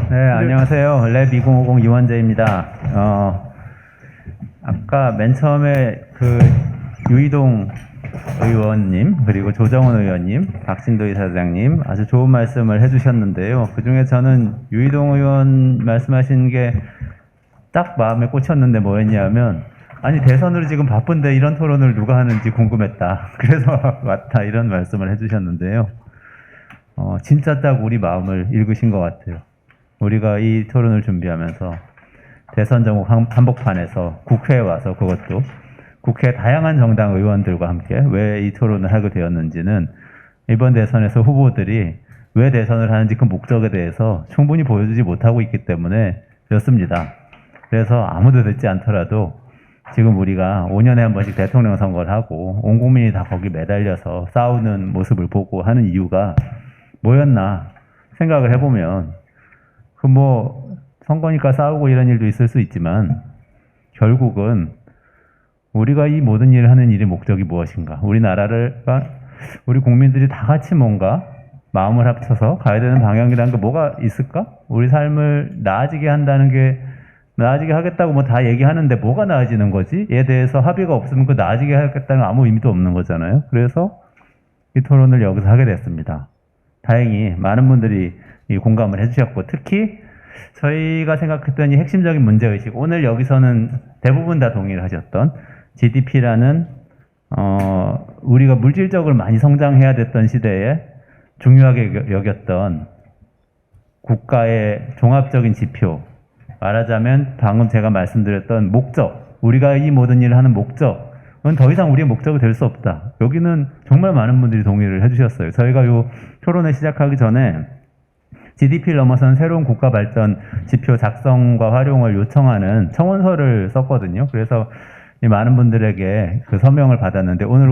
네, 안녕하세요. 랩 2050 이원재입니다. 아까 맨 처음에 유이동 의원님, 그리고 조정훈 의원님, 박진도 이사장님 아주 좋은 말씀을 해주셨는데요. 그 중에 저는 유이동 의원 말씀하신 게 딱 마음에 꽂혔는데 뭐였냐면, 아니, 대선으로 지금 바쁜데 이런 토론을 누가 하는지 궁금했다. 그래서 왔다. 이런 말씀을 해주셨는데요. 진짜 딱 우리 마음을 읽으신 것 같아요. 우리가 이 토론을 준비하면서 대선 전국 한복판에서 국회에 와서, 그것도 국회 다양한 정당 의원들과 함께 왜 이 토론을 하게 되었는지는 이번 대선에서 후보들이 왜 대선을 하는지 그 목적에 대해서 충분히 보여주지 못하고 있기 때문에 였습니다. 그래서 아무도 듣지 않더라도 지금 우리가 5년에 한 번씩 대통령 선거를 하고 온 국민이 다 거기 매달려서 싸우는 모습을 보고 하는 이유가 뭐였나 생각을 해보면, 선거니까 싸우고 이런 일도 있을 수 있지만 결국은 우리가 이 모든 일을 하는 일의 목적이 무엇인가, 우리 국민들이 다 같이 뭔가 마음을 합쳐서 가야 되는 방향이라는 게 뭐가 있을까? 우리 삶을 나아지게 한다는 게, 나아지게 하겠다고 다 얘기하는데 뭐가 나아지는 거지? 에 대해서 합의가 없으면 그 나아지게 하겠다는 아무 의미도 없는 거잖아요. 그래서 이 토론을 여기서 하게 됐습니다. 다행히 많은 분들이 공감을 해주셨고, 특히 저희가 생각했던 이 핵심적인 문제의식, 오늘 여기서는 대부분 다 동의를 하셨던 GDP라는 우리가 물질적으로 많이 성장해야 됐던 시대에 중요하게 여겼던 국가의 종합적인 지표, 말하자면 방금 제가 말씀드렸던 목적, 우리가 이 모든 일을 하는 목적은 더 이상 우리의 목적이 될 수 없다. 여기는 정말 많은 분들이 동의를 해주셨어요. 저희가 이 토론을 시작하기 전에 GDP를 넘어선 새로운 국가 발전 지표 작성과 활용을 요청하는 청원서를 썼거든요. 그래서 많은 분들에게 그 서명을 받았는데, 오늘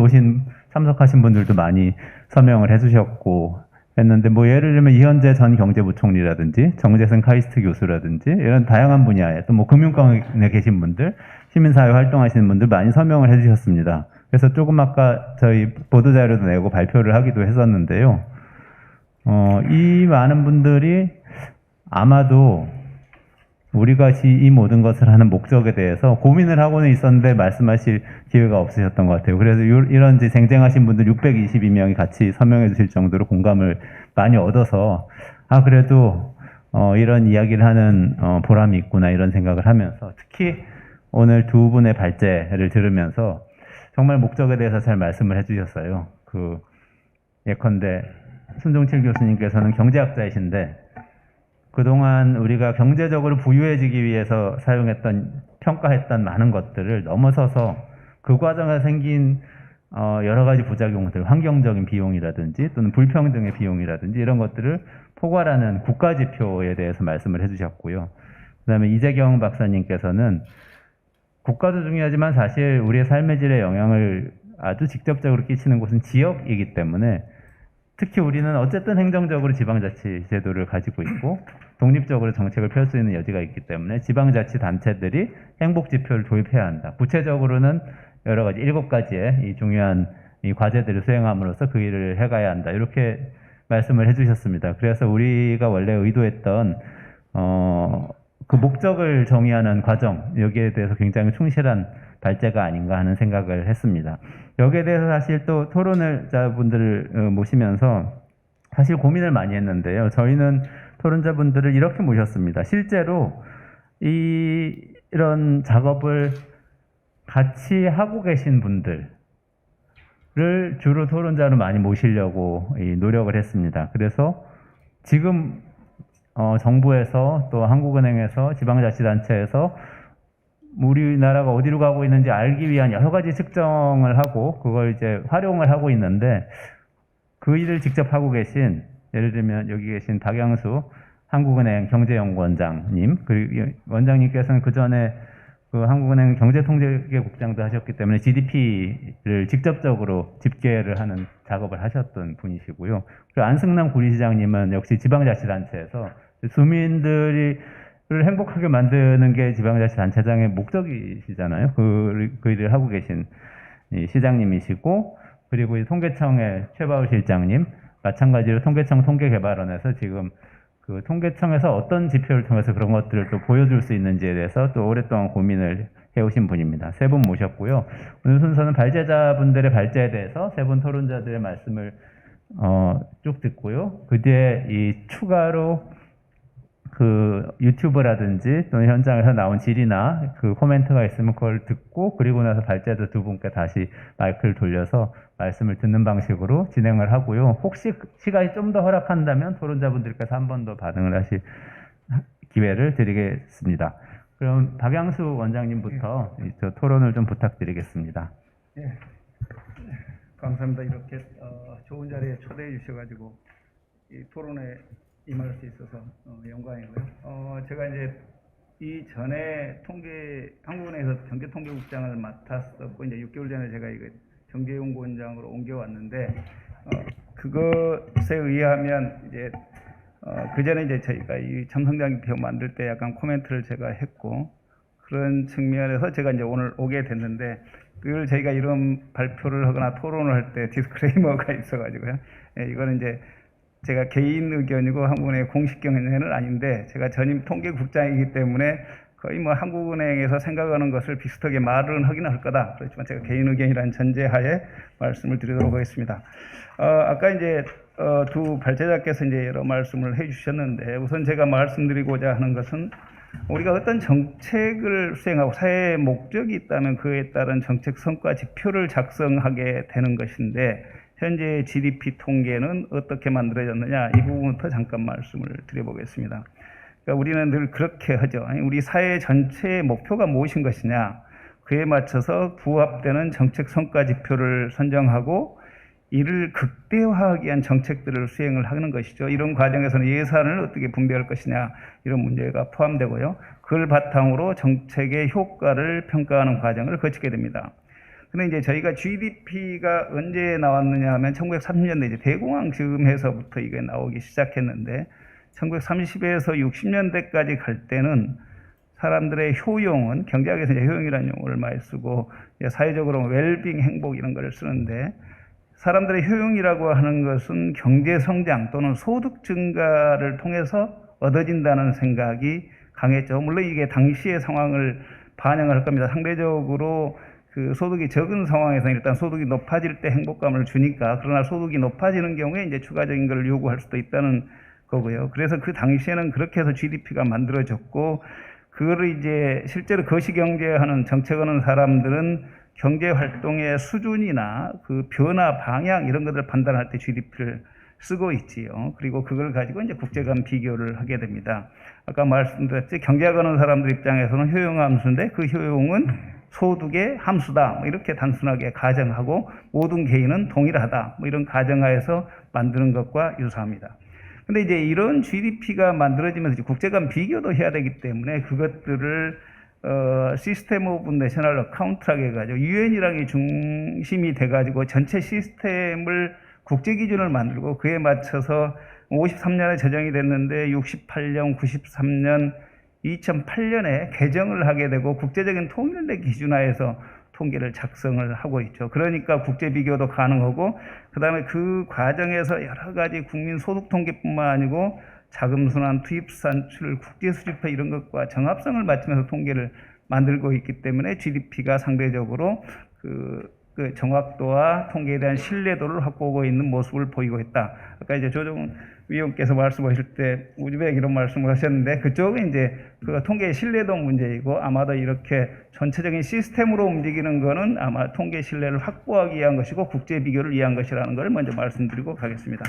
참석하신 분들도 많이 서명을 해주셨고 했는데, 예를 들면 이현재 전 경제부총리라든지 정재승 카이스트 교수라든지 이런 다양한 분야에, 또 금융권에 계신 분들, 시민사회 활동하시는 분들 많이 서명을 해주셨습니다. 그래서 조금 아까 저희 보도자료도 내고 발표를 하기도 했었는데요. 이 많은 분들이 아마도 우리가 이 모든 것을 하는 목적에 대해서 고민을 하고는 있었는데 말씀하실 기회가 없으셨던 것 같아요. 그래서 이런 쟁쟁하신 분들 622명이 같이 서명해 주실 정도로 공감을 많이 얻어서, 그래도 이런 이야기를 하는 보람이 있구나, 이런 생각을 하면서, 특히 오늘 두 분의 발제를 들으면서 정말 목적에 대해서 잘 말씀을 해주셨어요. 예컨대 손종칠 교수님께서는 경제학자이신데, 그동안 우리가 경제적으로 부유해지기 위해서 평가했던 많은 것들을 넘어서서 그 과정에 생긴 여러 가지 부작용들, 환경적인 비용이라든지 또는 불평등의 비용이라든지 이런 것들을 포괄하는 국가지표에 대해서 말씀을 해주셨고요. 그 다음에 이재경 박사님께서는 국가도 중요하지만 사실 우리의 삶의 질에 영향을 아주 직접적으로 끼치는 곳은 지역이기 때문에, 특히 우리는 어쨌든 행정적으로 지방자치 제도를 가지고 있고 독립적으로 정책을 펼 수 있는 여지가 있기 때문에 지방자치단체들이 행복지표를 도입해야 한다. 구체적으로는 여러 가지 7가지의 이 중요한 이 과제들을 수행함으로써 그 일을 해가야 한다. 이렇게 말씀을 해주셨습니다. 그래서 우리가 원래 의도했던 그 목적을 정의하는 과정, 여기에 대해서 굉장히 충실한 발제가 아닌가 하는 생각을 했습니다. 여기에 대해서 사실 또 토론자분들을 모시면서 사실 고민을 많이 했는데요. 저희는 토론자분들을 이렇게 모셨습니다. 실제로 이런 작업을 같이 하고 계신 분들을 주로 토론자로 많이 모시려고 노력을 했습니다. 그래서 지금 정부에서 또 한국은행에서 지방자치단체에서 우리나라가 어디로 가고 있는지 알기 위한 여러 가지 측정을 하고 그걸 이제 활용을 하고 있는데, 그 일을 직접 하고 계신, 예를 들면 여기 계신 박영수 한국은행 경제연구원장님, 그리고 원장님께서는 그 전에 그 한국은행 경제통제국장도 하셨기 때문에 GDP를 직접적으로 집계를 하는 작업을 하셨던 분이시고요. 그리고 안승남 구리시장님은 역시 지방자치단체에서 주민들을 행복하게 만드는 게 지방자치단체장의 목적이시잖아요. 그 일을 하고 계신 시장님이시고, 그리고 통계청의 최바울 실장님, 마찬가지로 통계청 통계개발원에서 지금 그 통계청에서 어떤 지표를 통해서 그런 것들을 또 보여줄 수 있는지에 대해서 또 오랫동안 고민을 해오신 분입니다. 세 분 모셨고요. 오늘 순서는 발제자분들의 발제에 대해서 세 분 토론자들의 말씀을 쭉 듣고요. 그 뒤에 이 추가로 그 유튜브라든지 또는 현장에서 나온 질의나 그 코멘트가 있으면 그걸 듣고, 그리고 나서 발제자 두 분께 다시 마이크를 돌려서 말씀을 듣는 방식으로 진행을 하고요. 혹시 시간이 좀 더 허락한다면 토론자분들께서 한 번 더 반응을 하실 기회를 드리겠습니다. 그럼 박양수 원장님부터 저 토론을 좀 부탁드리겠습니다. 예, 감사합니다. 이렇게 좋은 자리에 초대해 주셔가지고 이 토론에 임할 수 있어서 영광이고요. 제가 이제 이전에 한국은행에서 경제통계국장을 맡았었고, 이제 6개월 전에 제가 이거 경제연구원장으로 옮겨왔는데, 그것에 의하면 이제 그 전에 이제 저희가 이 점성장기표 만들 때 약간 코멘트를 제가 했고, 그런 측면에서 제가 이제 오늘 오게 됐는데, 그걸 저희가 이런 발표를 하거나 토론을 할 때 디스클레이머가 있어가지고요. 예, 이거는 이제 제가 개인 의견이고 한국은행의 공식 견해는 아닌데, 제가 전임 통계국장이기 때문에 거의 뭐 한국은행에서 생각하는 것을 비슷하게 말은 하긴 할 거다. 그렇지만 제가 개인 의견이라는 전제하에 말씀을 드리도록 하겠습니다. 아까 이제 두 발제자께서 이제 여러 말씀을 해주셨는데, 우선 제가 말씀드리고자 하는 것은, 우리가 어떤 정책을 수행하고 사회의 목적이 있다면 그에 따른 정책 성과 지표를 작성하게 되는 것인데, 현재 GDP 통계는 어떻게 만들어졌느냐, 이 부분부터 잠깐 말씀을 드려보겠습니다. 그러니까 우리는 늘 그렇게 하죠. 우리 사회 전체의 목표가 무엇인 것이냐, 그에 맞춰서 부합되는 정책 성과 지표를 선정하고 이를 극대화하기 위한 정책들을 수행을 하는 것이죠. 이런 과정에서는 예산을 어떻게 분배할 것이냐, 이런 문제가 포함되고요. 그걸 바탕으로 정책의 효과를 평가하는 과정을 거치게 됩니다. 근데 이제 저희가 GDP가 언제 나왔느냐 하면 1930년대 이제 대공황 즈음에서부터 이게 나오기 시작했는데, 1930에서 60년대까지 갈 때는 사람들의 효용은, 경제학에서 이제 효용이라는 용어를 많이 쓰고 사회적으로 웰빙, 행복 이런 걸 쓰는데, 사람들의 효용이라고 하는 것은 경제 성장 또는 소득 증가를 통해서 얻어진다는 생각이 강했죠. 물론 이게 당시의 상황을 반영할 겁니다. 상대적으로 그 소득이 적은 상황에서 일단 소득이 높아질 때 행복감을 주니까, 그러나 소득이 높아지는 경우에 이제 추가적인 걸 요구할 수도 있다는 거고요. 그래서 그 당시에는 그렇게 해서 GDP가 만들어졌고, 그거를 이제 실제로 거시경제하는 정책하는 사람들은 경제 활동의 수준이나 그 변화 방향 이런 것들을 판단할 때 GDP를 쓰고 있지요. 그리고 그걸 가지고 이제 국제 간 비교를 하게 됩니다. 아까 말씀드렸지, 경제학하는 사람들 입장에서는 효용 함수인데 그 효용은 소득의 함수다, 이렇게 단순하게 가정하고 모든 개인은 동일하다, 이런 가정하에서 만드는 것과 유사합니다. 근데 이제 이런 GDP가 만들어지면서 국제 간 비교도 해야 되기 때문에 그것들을 시스템 오브 내셔널 어카운트라고 해가지고 유엔이라는 게 중심이 돼가지고 전체 시스템을 국제 기준을 만들고, 그에 맞춰서 53년에 제정이 됐는데 68년, 93년, 2008년에 개정을 하게 되고 국제적인 통일된 기준하에서 통계를 작성을 하고 있죠. 그러니까 국제 비교도 가능하고, 그 다음에 그 과정에서 여러 가지 국민 소득 통계뿐만 아니고 자금 순환, 투입 산출, 국제 수지표 이런 것과 정합성을 맞추면서 통계를 만들고 있기 때문에 GDP가 상대적으로 그 정확도와 통계에 대한 신뢰도를 확보하고 있는 모습을 보이고 있다. 아까 이제 조정 위원께서 말씀하실 때 우즈벡 이런 말씀을 하셨는데, 그쪽은 이제 그 통계의 신뢰도 문제이고, 아마도 이렇게 전체적인 시스템으로 움직이는 거는 아마 통계 신뢰를 확보하기 위한 것이고 국제 비교를 위한 것이라는 걸 먼저 말씀드리고 가겠습니다.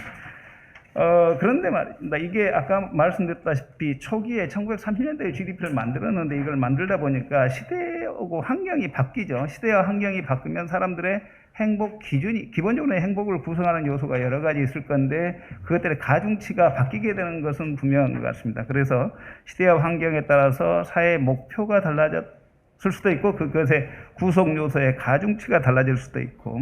그런데 말입니다. 이게 아까 말씀드렸다시피 초기에 1930년대에 GDP를 만들었는데, 이걸 만들다 보니까 시대하고 환경이 바뀌죠. 시대와 환경이 바뀌면 사람들의 행복 기준이, 기본적으로 행복을 구성하는 요소가 여러 가지 있을 건데 그것들의 가중치가 바뀌게 되는 것은 분명한 것 같습니다. 그래서 시대와 환경에 따라서 사회의 목표가 달라졌을 수도 있고, 그것의 구성 요소의 가중치가 달라질 수도 있고,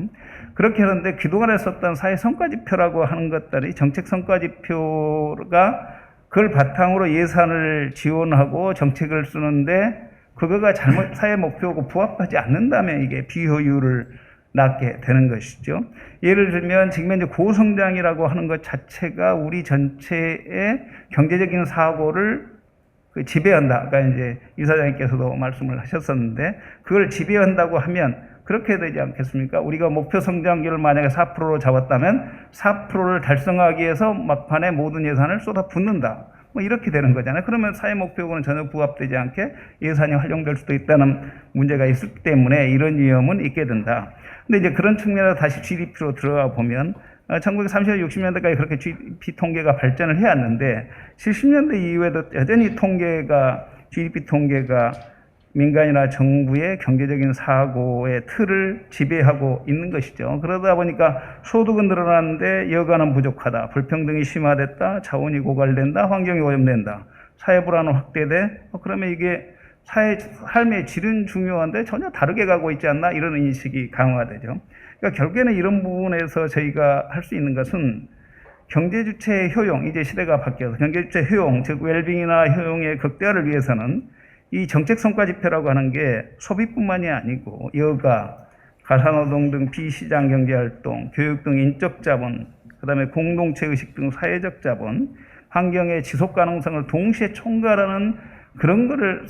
그렇게 하는데 그동안에 썼던 사회 성과지표라고 하는 것들이 정책 성과지표가 그걸 바탕으로 예산을 지원하고 정책을 쓰는데, 그거가 잘못 사회 목표하고 부합하지 않는다면 이게 비효율을 낳게 되는 것이죠. 예를 들면 지금 현재 고성장이라고 하는 것 자체가 우리 전체의 경제적인 사고를 지배한다. 아까 이제 이사장님께서도 말씀을 하셨었는데 그걸 지배한다고 하면 그렇게 되지 않겠습니까? 우리가 목표 성장률을 만약에 4%로 잡았다면 4%를 달성하기 위해서 막판에 모든 예산을 쏟아붓는다. 뭐 이렇게 되는 거잖아요. 그러면 사회 목표하고는 전혀 부합되지 않게 예산이 활용될 수도 있다는 문제가 있기 때문에 이런 위험은 있게 된다. 근데 이제 그런 측면에서 다시 GDP로 들어가 보면 1930년, 60년대까지 그렇게 GDP 통계가 발전을 해왔는데 70년대 이후에도 여전히 GDP 통계가 민간이나 정부의 경제적인 사고의 틀을 지배하고 있는 것이죠. 그러다 보니까 소득은 늘어나는데 여가는 부족하다, 불평등이 심화됐다, 자원이 고갈된다, 환경이 오염된다, 사회 불안은 확대돼. 그러면 이게 삶의 질은 중요한데 전혀 다르게 가고 있지 않나, 이런 인식이 강화되죠. 그러니까 결국에는 이런 부분에서 저희가 할 수 있는 것은 경제 주체의 효용, 이제 시대가 바뀌어서 경제 주체의 효용, 즉 웰빙이나 효용의 극대화를 위해서는 이 정책 성과 지표라고 하는 게 소비뿐만이 아니고 여가, 가사노동 등 비시장 경제활동, 교육 등 인적 자본, 그다음에 공동체 의식 등 사회적 자본, 환경의 지속 가능성을 동시에 총괄하는 그런 거를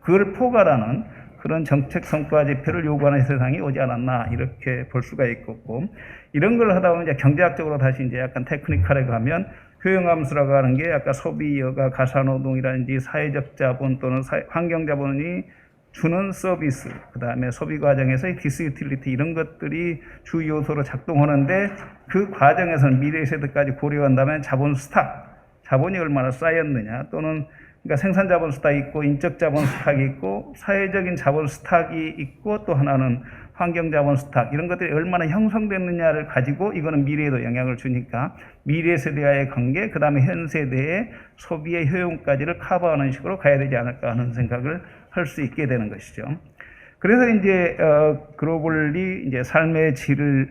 그걸 포괄하는 그런 정책 성과 지표를 요구하는 세상이 오지 않았나, 이렇게 볼 수가 있겠고, 이런 걸 하다 보면 이제 경제학적으로 다시 이제 약간 테크니컬에 가면 효용함수라고 하는 게 아까 소비, 여가, 가사노동이라든지 사회적 자본 또는 환경 자본이 주는 서비스, 그 다음에 소비 과정에서의 디스유틸리티, 이런 것들이 주 요소로 작동하는데 그 과정에서는 미래 세대까지 고려한다면 자본 스탁, 자본이 얼마나 쌓였느냐, 또는 그러니까 생산 자본 스탁이 있고 인적 자본 스탁이 있고 사회적인 자본 스탁이 있고 또 하나는 환경 자본 스탁, 이런 것들이 얼마나 형성됐느냐를 가지고 이거는 미래에도 영향을 주니까 미래 세대와의 관계, 그 다음에 현 세대의 소비의 효용까지를 커버하는 식으로 가야 되지 않을까 하는 생각을 할 수 있게 되는 것이죠. 그래서 이제 글로벌리 이제 삶의 질을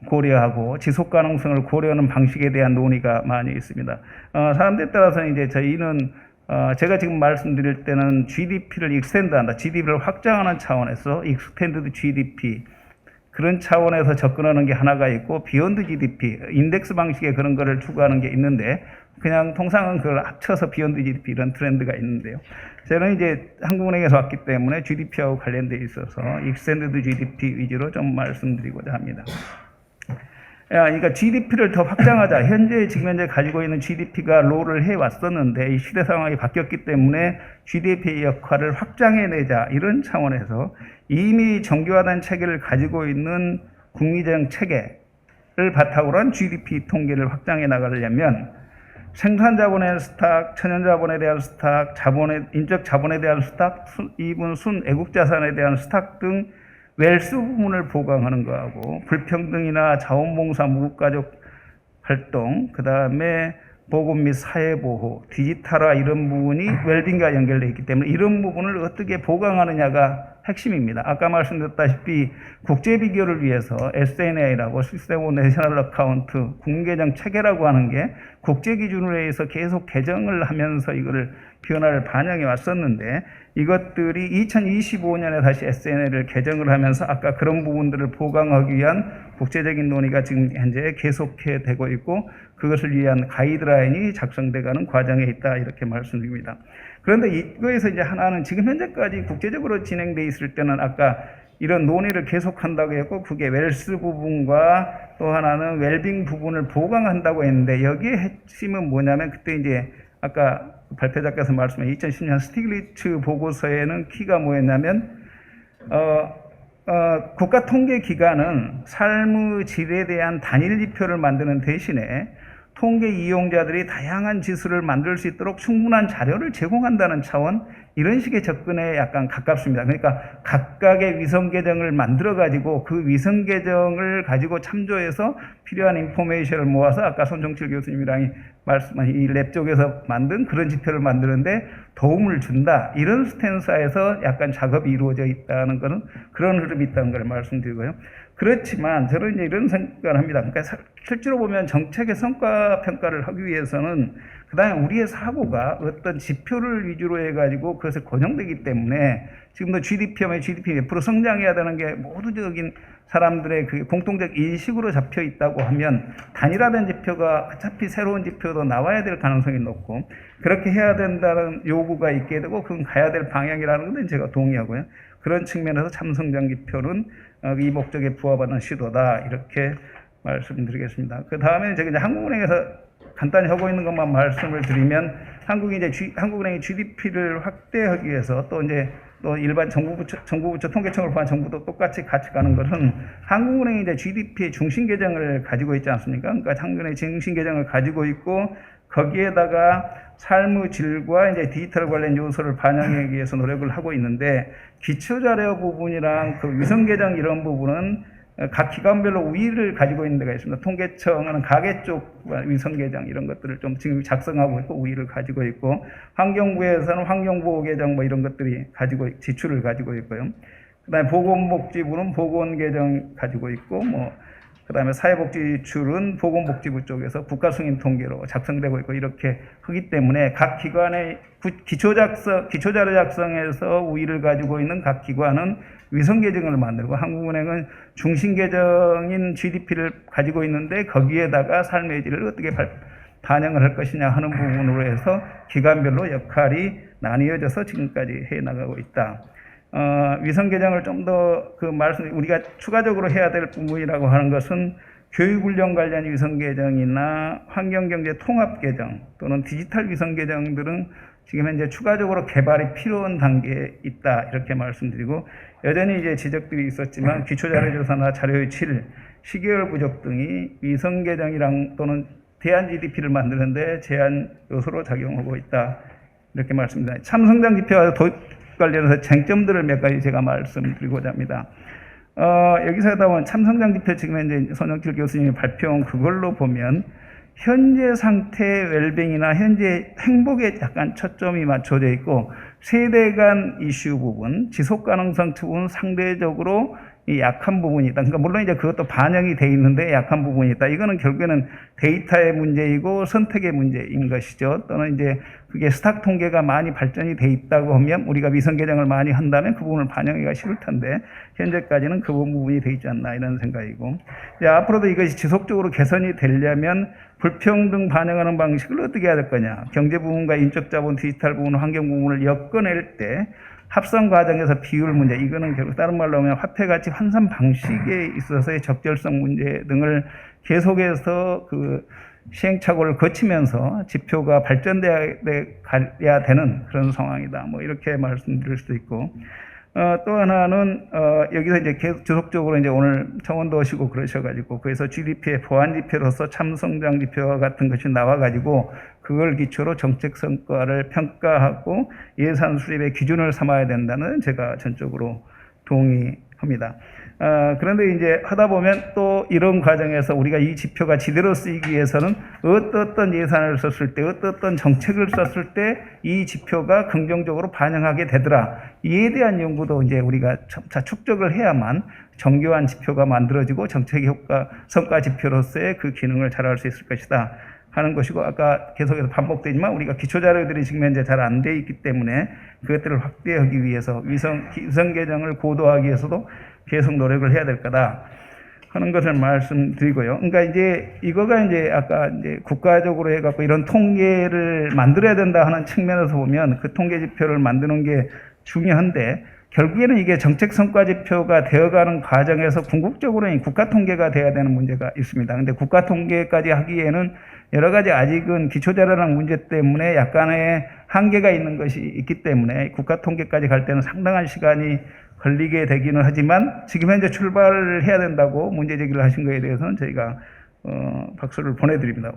고려하고 지속 가능성을 고려하는 방식에 대한 논의가 많이 있습니다. 사람들에 따라서는 이제 저희는 제가 지금 말씀드릴 때는 GDP를 익스텐드한다, GDP를 확장하는 차원에서 익스텐드드 GDP, 그런 차원에서 접근하는 게 하나가 있고, 비욘드 GDP, 인덱스 방식의 그런 거를 추구하는 게 있는데, 그냥 통상은 그걸 합쳐서 비욘드 GDP 이런 트렌드가 있는데요. 저는 이제 한국은행에서 왔기 때문에 GDP하고 관련돼 있어서 익스텐드드 GDP 위주로 좀 말씀드리고자 합니다. 그러니까 GDP를 더 확장하자. 지금 현재 가지고 있는 GDP가 롤을 해왔었는데 이 시대 상황이 바뀌었기 때문에 GDP의 역할을 확장해내자, 이런 차원에서 이미 정교화된 체계를 가지고 있는 국민적 체계를 바탕으로 한 GDP 통계를 확장해 나가려면 생산 자본에 대한 스탁, 천연 자본에 대한 스탁, 인적 자본에 대한 스탁, 애국 자산에 대한 스탁 등 웰스 부분을 보강하는 거하고, 불평등이나 자원봉사, 무국가족 활동, 그 다음에 보건 및 사회보호, 디지털화, 이런 부분이 웰빙과 연결되어 있기 때문에 이런 부분을 어떻게 보강하느냐가 핵심입니다. 아까 말씀드렸다시피 국제 비교를 위해서 SNA라고 시스템 오브 내셔널 어카운트, 국민계정 체계라고 하는 게 국제 기준으로 해서 계속 개정을 하면서 이거를 변화를 반영해 왔었는데, 이것들이 2025년에 다시 SNA를 개정을 하면서 아까 그런 부분들을 보강하기 위한 국제적인 논의가 지금 현재 계속해 되고 있고, 그것을 위한 가이드라인이 작성돼가는 과정에 있다, 이렇게 말씀드립니다. 그런데 이거에서 이제 하나는 지금 현재까지 국제적으로 진행돼 있을 때는 아까 이런 논의를 계속한다고 했고, 그게 웰스 부분과 또 하나는 웰빙 부분을 보강한다고 했는데, 여기에 핵심은 뭐냐면 그때 이제 아까 발표자께서 말씀하신 2010년 스티글리츠 보고서에는 키가 뭐였냐면 국가통계기관은 삶의 질에 대한 단일 지표를 만드는 대신에 통계 이용자들이 다양한 지수를 만들 수 있도록 충분한 자료를 제공한다는 차원, 이런 식의 접근에 약간 가깝습니다. 그러니까 각각의 위성 계정을 만들어 가지고 그 위성 계정을 가지고 참조해서 필요한 인포메이션을 모아서 아까 손정칠 교수님이랑 말씀하신 이 랩 쪽에서 만든 그런 지표를 만드는데 도움을 준다, 이런 스탠스에서 약간 작업이 이루어져 있다는 것은 그런 흐름이 있다는 걸 말씀드리고요. 그렇지만 저는 이제 이런 생각을 합니다. 그러니까 실제로 보면 정책의 성과 평가를 하기 위해서는 그다음에 우리의 사고가 어떤 지표를 위주로 해가지고 그것에 고정되기 때문에 지금도 GDP하면 GDP 몇 프로 성장해야 되는 게 모두적인 사람들의 그 공통적 인식으로 잡혀 있다고 하면 단일화된 지표가 어차피 새로운 지표도 나와야 될 가능성이 높고 그렇게 해야 된다는 요구가 있게 되고 그건 가야 될 방향이라는 것은 제가 동의하고요. 그런 측면에서 참성장 지표는 이 목적에 부합하는 시도다 이렇게 말씀드리겠습니다. 그 다음에 제가 이제 한국은행에서 간단히 하고 있는 것만 말씀을 드리면 한국은행이 GDP를 확대하기 위해서 또 이제 또 일반 정부부처 통계청을 포함한 정부도 똑같이 같이 가는 것은 한국은행이 이제 GDP의 중심 계정을 가지고 있지 않습니까? 그러니까 한국은행의 중심 계정을 가지고 있고 거기에다가 삶의 질과 이제 디지털 관련 요소를 반영하기 위해서 노력을 하고 있는데 기초자료 부분이랑 그 위성계정 이런 부분은 각 기관별로 우위를 가지고 있는 데가 있습니다. 통계청은 가계 쪽 위성계정 이런 것들을 좀 지금 작성하고 있고 우위를 가지고 있고 환경부에서는 환경보호계정 뭐 이런 것들이 지출을 가지고 있고요. 그다음에 보건복지부는 보건계정 가지고 있고 그다음에 사회복지출은 보건복지부 쪽에서 국가승인 통계로 작성되고 있고 이렇게 하기 때문에 각 기관의 기초자료 작성에서 우위를 가지고 있는 각 기관은 위성계정을 만들고 한국은행은 중심계정인 GDP를 가지고 있는데 거기에다가 삶의 질을 어떻게 반영을 할 것이냐 하는 부분으로 해서 기관별로 역할이 나뉘어져서 지금까지 해나가고 있다. 위성계정을 좀 더 우리가 추가적으로 해야 될 부분이라고 하는 것은 교육훈련 관련 위성계정이나 환경경제 통합계정 또는 디지털 위성계정들은 지금 현재 추가적으로 개발이 필요한 단계에 있다 이렇게 말씀드리고 여전히 이제 지적들이 있었지만 기초자료조사나 자료의 질, 시계열 부족 등이 위성계정이랑 또는 대안 GDP를 만드는데 제한 요소로 작용하고 있다 이렇게 말씀드립니다. 참성장 지표와 도입 관련해서 쟁점들을 몇 가지 제가 말씀드리고자 합니다. 여기서 하다 보면 참성장 지표 지금 현재 손영길 교수님이 발표한 그걸로 보면 현재 상태 웰빙이나 현재 행복에 약간 초점이 맞춰져 있고 세대 간 이슈 부분, 지속 가능성 부분 상대적으로 이 약한 부분이 있다. 그러니까 물론 이제 그것도 반영이 돼 있는데 약한 부분이 있다. 이거는 결국에는 데이터의 문제이고 선택의 문제인 것이죠. 또는 이제 그게 스탁 통계가 많이 발전이 돼 있다고 하면 우리가 위성 계정을 많이 한다면 그 부분을 반영하기가 쉬울 텐데 현재까지는 그 부분이 돼 있지 않나 이런 생각이고 이제 앞으로도 이것이 지속적으로 개선이 되려면 불평등 반영하는 방식을 어떻게 해야 될 거냐. 경제 부분과 인적 자본, 디지털 부분, 환경 부분을 엮어낼 때 합성 과정에서 비율 문제, 이거는 결국 다른 말로 하면 화폐 가치 환산 방식에 있어서의 적절성 문제 등을 계속해서 그 시행착오를 거치면서 지표가 발전돼야 되는 그런 상황이다. 이렇게 말씀드릴 수도 있고, 또 하나는 여기서 이제 계속 지속적으로 이제 오늘 청원도 하시고 그러셔가지고 그래서 GDP의 보완 지표로서 참성장 지표와 같은 것이 나와가지고 그걸 기초로 정책 성과를 평가하고 예산 수립의 기준을 삼아야 된다는 제가 전적으로 동의합니다. 그런데 이제 하다 보면 또 이런 과정에서 우리가 이 지표가 제대로 쓰이기 위해서는 어떤 예산을 썼을 때, 어떤 정책을 썼을 때 이 지표가 긍정적으로 반영하게 되더라. 이에 대한 연구도 이제 우리가 점차 축적을 해야만 정교한 지표가 만들어지고 정책 효과, 성과 지표로서의 그 기능을 잘할 수 있을 것이다. 하는 것이고 아까 계속해서 반복되지만 우리가 기초자료들이 지금 현재 잘 안 돼 있기 때문에 그것들을 확대하기 위해서 위성 계정을 고도화하기 위해서도 계속 노력을 해야 될 거다 하는 것을 말씀드리고요. 그러니까 이제 이거가 이제 아까 이제 국가적으로 해갖고 이런 통계를 만들어야 된다 하는 측면에서 보면 그 통계 지표를 만드는 게 중요한데 결국에는 이게 정책 성과 지표가 되어가는 과정에서 궁극적으로는 국가 통계가 돼야 되는 문제가 있습니다. 근데 국가 통계까지 하기에는 여러 가지 아직은 기초자료랑 문제 때문에 약간의 한계가 있는 것이 있기 때문에 국가 통계까지 갈 때는 상당한 시간이 걸리게 되기는 하지만 지금 현재 출발을 해야 된다고 문제 제기를 하신 거에 대해서는 저희가 박수를 보내드립니다.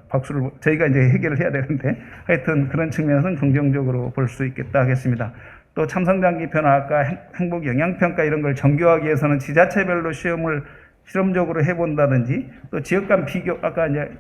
저희가 이제 해결을 해야 되는데 하여튼 그런 측면에서는 긍정적으로 볼 수 있겠다 하겠습니다. 또 참성장 지표나 아까 행복 영향평가 이런 걸 정교하기 위해서는 지자체별로 시험을 실험적으로 해본다든지 또 지역 간 비교 아까 이제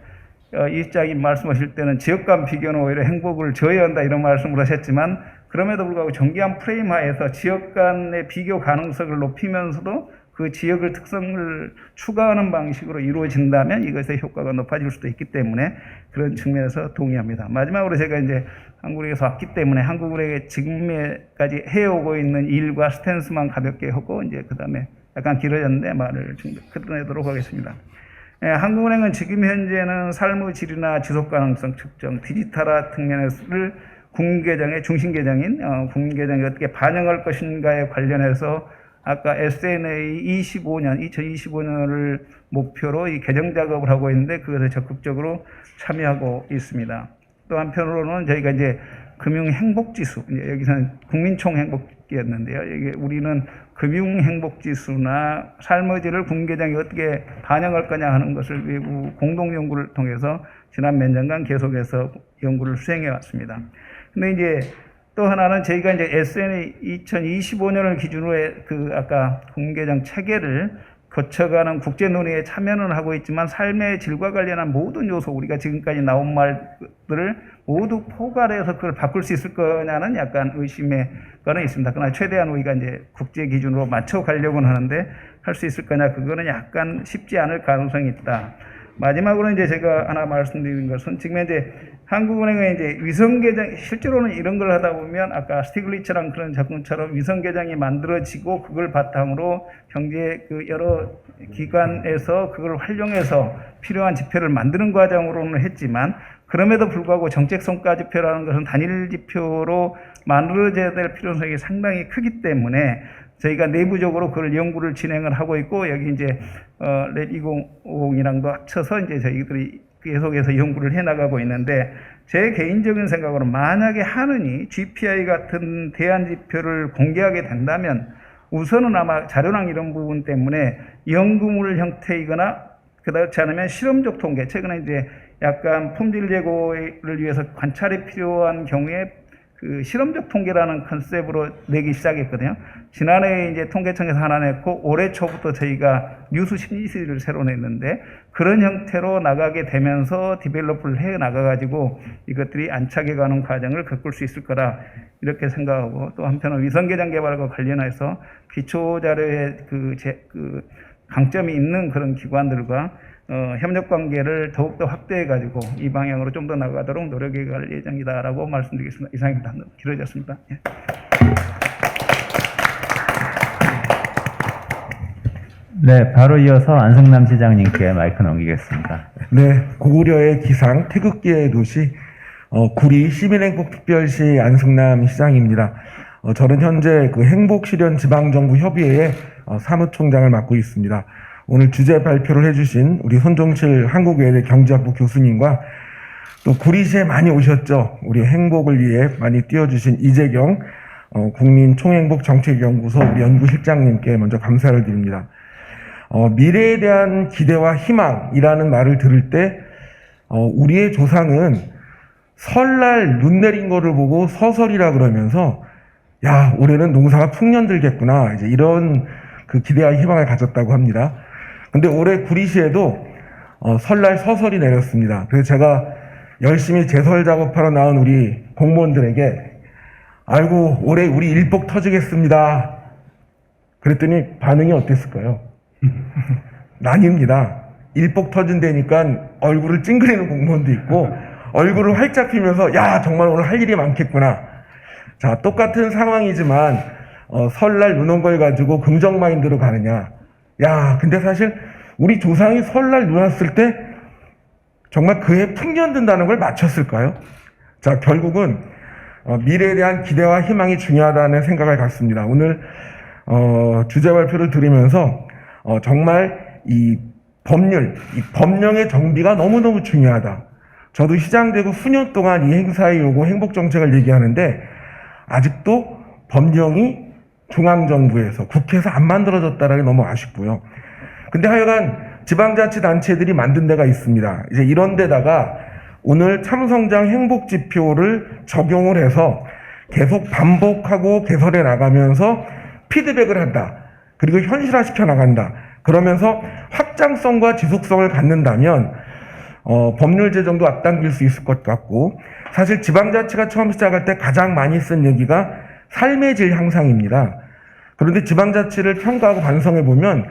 이장님 말씀하실 때는 지역 간 비교는 오히려 행복을 저해한다 이런 말씀을 하셨지만 그럼에도 불구하고 정교한 프레임 하에서 지역 간의 비교 가능성을 높이면서도 그 지역의 특성을 추가하는 방식으로 이루어진다면 이것의 효과가 높아질 수도 있기 때문에 그런 측면에서 동의합니다. 마지막으로 제가 이제 한국에서 왔기 때문에 한국에 지금까지 해오고 있는 일과 스탠스만 가볍게 하고 이제 그 다음에 약간 길어졌는데 말을 좀 끝내도록 하겠습니다. 한국은행은 지금 현재는 삶의 질이나 지속 가능성 측정, 디지털화 측면을 국민계정의 중심 계정인 국민계정이 어떻게 반영할 것인가에 관련해서 아까 SNA 2025년을 목표로 이 개정 작업을 하고 있는데 그것에 적극적으로 참여하고 있습니다. 또 한편으로는 저희가 이제 금융행복지수, 이제 여기서는 국민총행복이었는데요. 이게 우리는 금융행복지수나 삶의 질을 국민계정이 어떻게 반영할 거냐 하는 것을 외부 공동연구를 통해서 지난 몇 년간 계속해서 연구를 수행해 왔습니다. 근데 이제 또 하나는 저희가 이제 SNA 2025년을 기준으로 그 아까 국민계정 체계를 거쳐가는 국제 논의에 참여는 하고 있지만 삶의 질과 관련한 모든 요소, 우리가 지금까지 나온 말들을 모두 포괄해서 그걸 바꿀 수 있을 거냐는 약간 의심의 거는 있습니다. 그러나 최대한 우리가 이제 국제 기준으로 맞춰가려고는 하는데 할 수 있을 거냐, 그거는 약간 쉽지 않을 가능성이 있다. 마지막으로 이제 제가 하나 말씀드리는 것은 지금 이제 한국은행의 이제 위성계정, 실제로는 이런 걸 하다 보면 아까 스티글리츠랑 그런 접근처럼 위성계정이 만들어지고 그걸 바탕으로 경제 그 여러 기관에서 그걸 활용해서 필요한 지표를 만드는 과정으로는 했지만 그럼에도 불구하고 정책 성과 지표라는 것은 단일 지표로 만들어져야 될 필요성이 상당히 크기 때문에 저희가 내부적으로 그걸 연구를 진행을 하고 있고 여기 이제 랩 2050이랑도 합쳐서 이제 저희들이 계속해서 연구를 해 나가고 있는데 제 개인적인 생각으로 만약에 하느니 GPI 같은 대안 지표를 공개하게 된다면 우선은 아마 자료랑 이런 부분 때문에 연구물 형태이거나 그렇지 않으면 실험적 통계, 최근에 이제 약간 품질 제고를 위해서 관찰이 필요한 경우에 그 실험적 통계라는 컨셉으로 내기 시작했거든요. 지난해 이제 통계청에서 하나 냈고 올해 초부터 저희가 뉴스 심리시를 새로 냈는데 그런 형태로 나가게 되면서 디벨롭을 해 나가가지고 이것들이 안착해 가는 과정을 겪을 수 있을 거라 이렇게 생각하고 또 한편은 위성계정 개발과 관련해서 기초자료의 그 강점이 있는 그런 기관들과 협력 관계를 더욱더 확대해가지고 이 방향으로 좀 더 나가도록 노력해 갈 예정이다라고 말씀드리겠습니다. 이상입니다. 길어졌습니다. 예. 네, 바로 이어서 안승남 시장님께 마이크 넘기겠습니다. 네, 고구려의 기상, 태극기의 도시, 구리 시민행복특별시 안승남 시장입니다. 저는 현재 그 행복실현 지방정부협의회의 사무총장을 맡고 있습니다. 오늘 주제 발표를 해주신 우리 손종실 한국외대 경제학부 교수님과 또 구리시에 많이 오셨죠. 우리 행복을 위해 많이 뛰어주신 이재경 국민총행복정책연구소 우리 연구실장님께 먼저 감사를 드립니다. 미래에 대한 기대와 희망이라는 말을 들을 때 우리의 조상은 설날 눈 내린 거를 보고 서설이라 그러면서 야, 올해는 농사가 풍년들겠구나, 이제 이런 그 기대와 희망을 가졌다고 합니다. 근데 올해 구리시에도 설날 서설이 내렸습니다. 그래서 제가 열심히 제설 작업하러 나온 우리 공무원들에게 아이고 올해 우리 일복 터지겠습니다 그랬더니 반응이 어땠을까요? 난입니다. 일복 터진다니까 얼굴을 찡그리는 공무원도 있고 얼굴을 활짝 피면서 야, 정말 오늘 할 일이 많겠구나. 자, 똑같은 상황이지만 설날 눈 온 걸 가지고 긍정 마인드로 가느냐. 야, 근데 사실 우리 조상이 설날 눈 왔을 때 정말 그해 풍년 든다는 걸 맞췄을까요? 자, 결국은 미래에 대한 기대와 희망이 중요하다는 생각을 갖습니다. 오늘 주제 발표를 들으면서 정말 이 법령의 정비가 너무너무 중요하다. 저도 시장되고 수년 동안 이 행사의 요구 행복정책을 얘기하는데 아직도 법령이 중앙정부에서 국회에서 안 만들어졌다는 게 너무 아쉽고요. 근데 하여간 지방자치단체들이 만든 데가 있습니다. 이제 이런 데다가 오늘 참성장 행복지표를 적용을 해서 계속 반복하고 개설해 나가면서 피드백을 한다. 그리고 현실화시켜 나간다. 그러면서 확장성과 지속성을 갖는다면 법률 제정도 앞당길 수 있을 것 같고, 사실 지방자치가 처음 시작할 때 가장 많이 쓴 얘기가 삶의 질 향상입니다. 그런데 지방자치를 평가하고 반성해 보면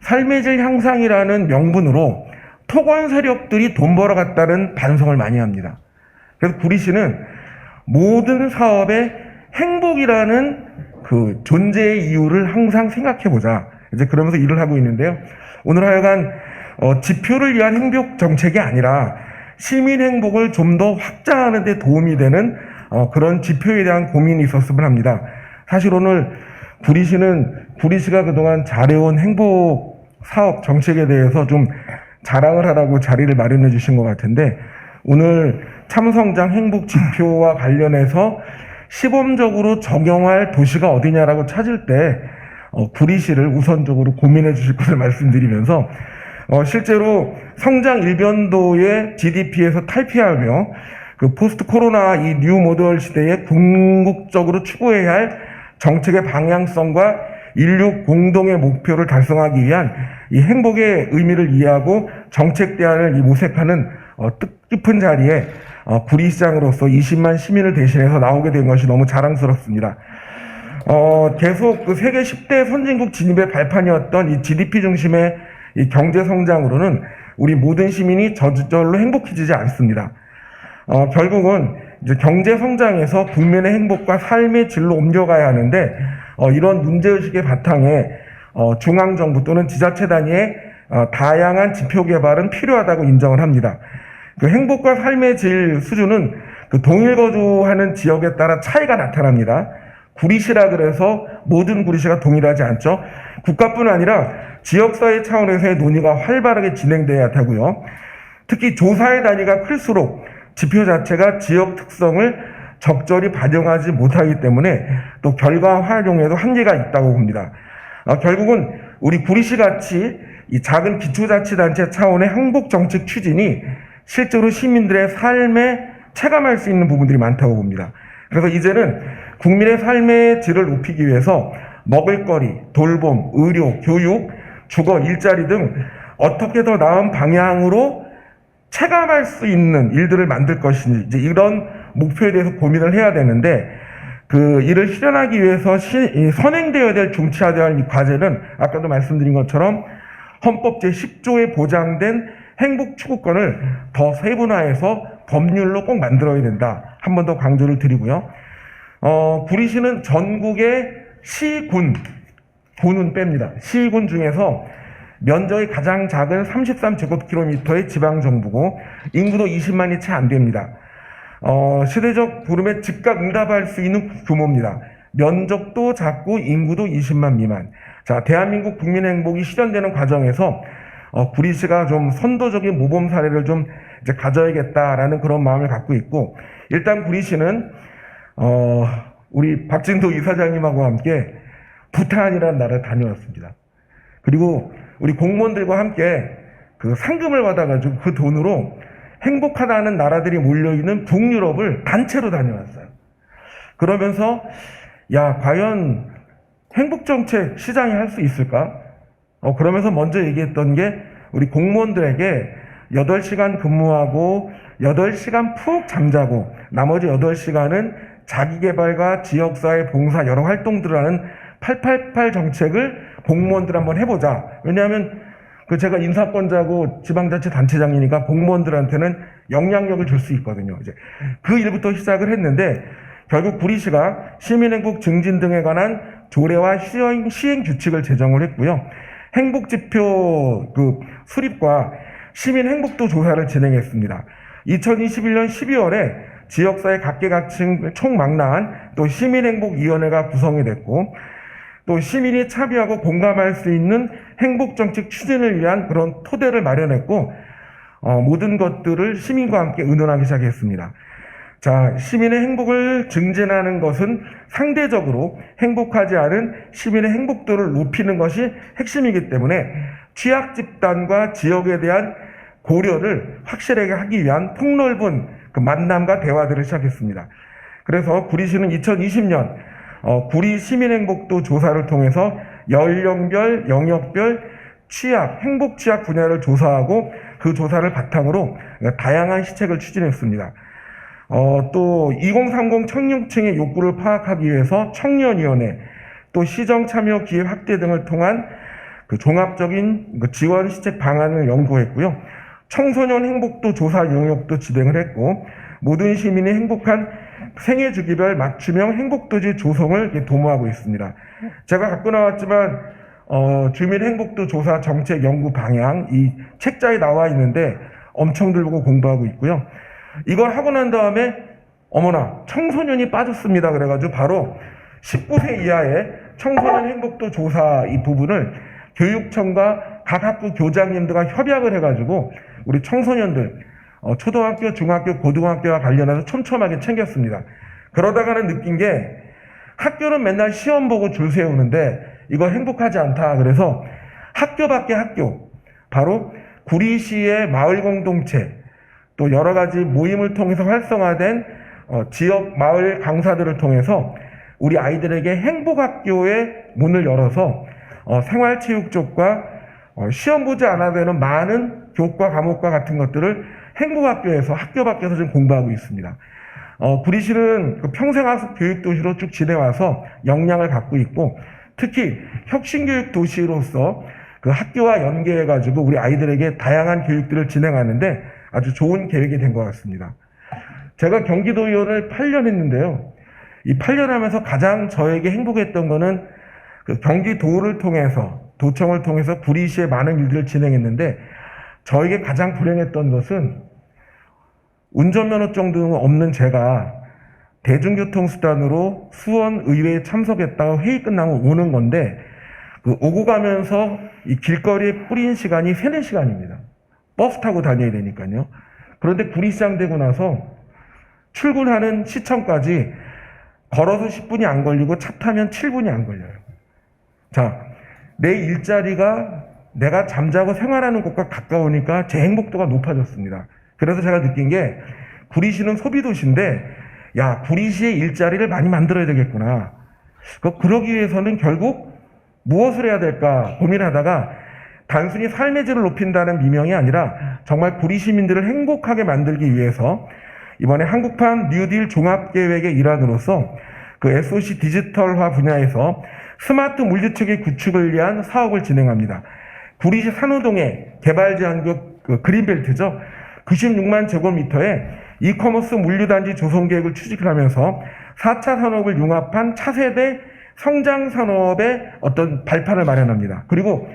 삶의 질 향상이라는 명분으로 토건 세력들이 돈 벌어갔다는 반성을 많이 합니다. 그래서 구리시는 모든 사업에 행복이라는 그 존재의 이유를 항상 생각해 보자. 이제 그러면서 일을 하고 있는데요. 오늘 하여간 지표를 위한 행복 정책이 아니라 시민 행복을 좀 더 확장하는 데 도움이 되는 그런 지표에 대한 고민이 있었으면 합니다. 사실 오늘 구리시가 그동안 잘해온 행복 사업 정책에 대해서 좀 자랑을 하라고 자리를 마련해 주신 것 같은데, 오늘 참성장 행복 지표와 관련해서 시범적으로 적용할 도시가 어디냐라고 찾을 때 구리시를 우선적으로 고민해 주실 것을 말씀드리면서, 실제로 성장 일변도의 GDP에서 탈피하며 그 포스트 코로나 이 뉴 모던 시대에 궁극적으로 추구해야 할 정책의 방향성과 인류 공동의 목표를 달성하기 위한 이 행복의 의미를 이해하고 정책 대안을 모색하는 뜻깊은 자리에 구리시장으로서 20만 시민을 대신해서 나오게 된 것이 너무 자랑스럽습니다. 계속 그 세계 10대 선진국 진입의 발판이었던 이 GDP 중심의 이 경제 성장으로는 우리 모든 시민이 저절로 행복해지지 않습니다. 결국은 이제 경제 성장에서 국민의 행복과 삶의 질로 옮겨가야 하는데, 이런 문제의식의 바탕에 중앙정부 또는 지자체 단위의 다양한 지표 개발은 필요하다고 인정을 합니다. 그 행복과 삶의 질 수준은 그 동일 거주하는 지역에 따라 차이가 나타납니다. 구리시라 그래서 모든 구리시가 동일하지 않죠. 국가뿐 아니라 지역사회 차원에서의 논의가 활발하게 진행돼야 하고요. 특히 조사의 단위가 클수록 지표 자체가 지역 특성을 적절히 반영하지 못하기 때문에 또 결과 활용에도 한계가 있다고 봅니다. 결국은 우리 구리시같이 이 작은 기초자치단체 차원의 행복정책 추진이 실제로 시민들의 삶에 체감할 수 있는 부분들이 많다고 봅니다. 그래서 이제는 국민의 삶의 질을 높이기 위해서 먹을거리, 돌봄, 의료, 교육, 주거, 일자리 등 어떻게 더 나은 방향으로 체감할 수 있는 일들을 만들 것인지, 이제 이런 목표에 대해서 고민을 해야 되는데, 그 일을 실현하기 위해서 선행되어야 될 중치해야 할 과제는 아까도 말씀드린 것처럼 헌법 제10조에 보장된 행복 추구권을 더 세분화해서 법률로 꼭 만들어야 된다. 한 번 더 강조를 드리고요. 구리시는 전국의 군은 뺍니다. 시군 중에서 면적이 가장 작은 33제곱킬로미터의 지방정부고 인구도 20만이 채 안 됩니다. 시대적 부름에 즉각 응답할 수 있는 규모입니다. 면적도 작고 인구도 20만 미만. 자, 대한민국 국민 행복이 실현되는 과정에서 구리시가 좀 선도적인 모범 사례를 좀 이제 가져야겠다라는 그런 마음을 갖고 있고, 일단 구리시는 우리 박진도 이사장님하고 함께 부탄이라는 나라를 다녀왔습니다. 그리고 우리 공무원들과 함께 그 상금을 받아가지고 그 돈으로 행복하다는 나라들이 몰려있는 북유럽을 단체로 다녀왔어요. 그러면서 과연 행복정책 시장이 할 수 있을까? 그러면서 먼저 얘기했던 게 우리 공무원들에게 8시간 근무하고 8시간 푹 잠자고 나머지 8시간은 자기개발과 지역사회 봉사 여러 활동들을 하는 888 정책을 공무원들 한번 해보자. 왜냐하면 제가 인사권자고 지방자치 단체장이니까 공무원들한테는 영향력을 줄 수 있거든요. 이제 그 일부터 시작을 했는데, 결국 구리시가 시민행복 증진 등에 관한 조례와 시행 규칙을 제정을 했고요. 행복지표 수립과 시민행복도 조사를 진행했습니다. 2021년 12월에 지역사회 각계각층 총망라한 또 시민행복위원회가 구성이 됐고, 또 시민이 참여하고 공감할 수 있는 행복정책 추진을 위한 그런 토대를 마련했고, 모든 것들을 시민과 함께 의논하기 시작했습니다. 자, 시민의 행복을 증진하는 것은 상대적으로 행복하지 않은 시민의 행복도를 높이는 것이 핵심이기 때문에 취약 집단과 지역에 대한 고려를 확실하게 하기 위한 폭넓은 그 만남과 대화들을 시작했습니다. 그래서 구리시는 2020년 구리 시민행복도 조사를 통해서 연령별, 영역별 행복 취약 분야를 조사하고 그 조사를 바탕으로 다양한 시책을 추진했습니다. 또 2030 청년층의 욕구를 파악하기 위해서 청년위원회, 또 또 시정 참여 기회 확대 등을 통한 그 종합적인 그 지원 시책 방안을 연구했고요. 청소년 행복도 조사 영역도 진행을 했고, 모든 시민이 행복한 생애 주기별 맞춤형 행복도지 조성을 이렇게 도모하고 있습니다. 제가 갖고 나왔지만 주민 행복도 조사 정책 연구 방향 이 책자에 나와 있는데 엄청 들고 공부하고 있고요. 이걸 하고 난 다음에 어머나 청소년이 빠졌습니다. 그래가지고 바로 19세 이하의 청소년 행복도 조사 이 부분을 교육청과 각 학교 교장님들과 협약을 해가지고 우리 청소년들 초등학교, 중학교, 고등학교와 관련해서 촘촘하게 챙겼습니다. 그러다가는 느낀 게 학교는 맨날 시험 보고 줄 세우는데 이거 행복하지 않다. 그래서 학교 밖의 학교, 바로 구리시의 마을 공동체, 또 여러 가지 모임을 통해서 활성화된 지역 마을 강사들을 통해서 우리 아이들에게 행복학교의 문을 열어서 생활체육 쪽과 시험 보지 않아도 되는 많은 교과 과목과 같은 것들을 행복학교에서 학교 밖에서 좀 공부하고 있습니다. 구리시는 그 평생학습 교육도시로 쭉 지내와서 역량을 갖고 있고, 특히 혁신교육 도시로서 그 학교와 연계해가지고 우리 아이들에게 다양한 교육들을 진행하는데 아주 좋은 계획이 된 것 같습니다. 제가 경기도의원을 8년 했는데요. 이 8년 하면서 가장 저에게 행복했던 거는 그 경기도를 통해서, 도청을 통해서 구리시에 많은 일들을 진행했는데, 저에게 가장 불행했던 것은 운전면허증도 없는 제가 대중교통수단으로 수원의회에 참석했다가 회의 끝나면 오는 건데, 그 오고 가면서 이 길거리에 뿌린 시간이 3-4시간입니다. 버스 타고 다녀야 되니까요. 그런데 구리시장 되고 나서 출근하는 시청까지 걸어서 10분이 안 걸리고 차 타면 7분이 안 걸려요. 자, 내 일자리가 내가 잠자고 생활하는 곳과 가까우니까 제 행복도가 높아졌습니다. 그래서 제가 느낀 게 구리시는 소비도시인데, 야, 구리시의 일자리를 많이 만들어야 되겠구나. 그러기 위해서는 결국 무엇을 해야 될까 고민하다가 단순히 삶의 질을 높인다는 미명이 아니라 정말 구리 시민들을 행복하게 만들기 위해서 이번에 한국판 뉴딜 종합계획의 일환으로서 그 SOC 디지털화 분야에서 스마트 물류체계 구축을 위한 사업을 진행합니다. 구리시 산호동의 개발제한구 그 그린벨트죠. 96만 제곱미터의 이커머스 물류단지 조성 계획을 추진하면서 4차 산업을 융합한 차세대 성장 산업의 어떤 발판을 마련합니다. 그리고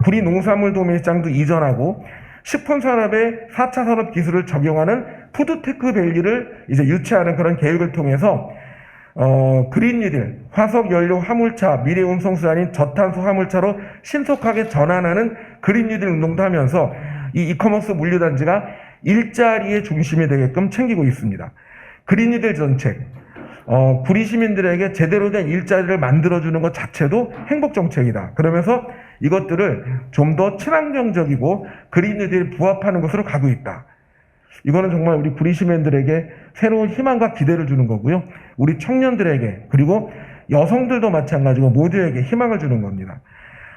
구리 농산물 도매시장도 이전하고 식품 산업의 4차 산업 기술을 적용하는 푸드테크 밸리를 이제 유치하는 그런 계획을 통해서 그린 뉴딜, 화석 연료 화물차, 미래 운송수단인 저탄소 화물차로 신속하게 전환하는 그린 뉴딜 운동도 하면서 이 이커머스 물류단지가 일자리의 중심이 되게끔 챙기고 있습니다. 그린 뉴딜 정책, 구리 시민들에게 제대로 된 일자리를 만들어주는 것 자체도 행복 정책이다. 그러면서 이것들을 좀 더 친환경적이고 그린 뉴딜에 부합하는 것으로 가고 있다. 이거는 정말 우리 구리 시민들에게 새로운 희망과 기대를 주는 거고요. 우리 청년들에게, 그리고 여성들도 마찬가지고 모두에게 희망을 주는 겁니다.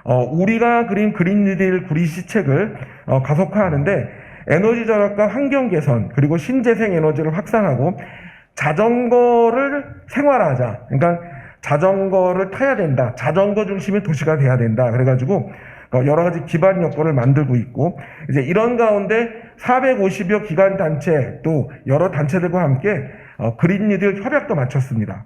우리가 그린 그린 뉴딜 구리 시책을 가속화하는데 에너지 절약과 환경 개선, 그리고 신재생 에너지를 확산하고 자전거를 생활화하자. 그러니까 자전거를 타야 된다. 자전거 중심의 도시가 돼야 된다. 그래가지고 여러 가지 기반 여건을 만들고 있고, 이제 이런 가운데 450여 기관 단체 또 여러 단체들과 함께 그린 뉴딜 협약도 마쳤습니다.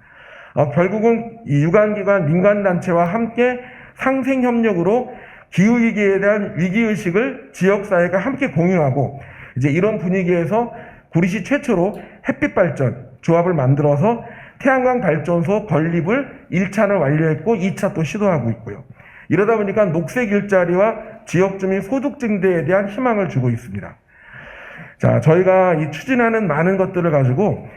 결국은 이 유관기관 민간단체와 함께 상생협력으로 기후위기에 대한 위기의식을 지역사회가 함께 공유하고, 이제 이런 분위기에서 구리시 최초로 햇빛발전 조합을 만들어서 태양광 발전소 건립을 1차는 완료했고 2차 또 시도하고 있고요. 이러다 보니까 녹색 일자리와 지역 주민 소득 증대에 대한 희망을 주고 있습니다. 자, 저희가 이 추진하는 많은 것들을 가지고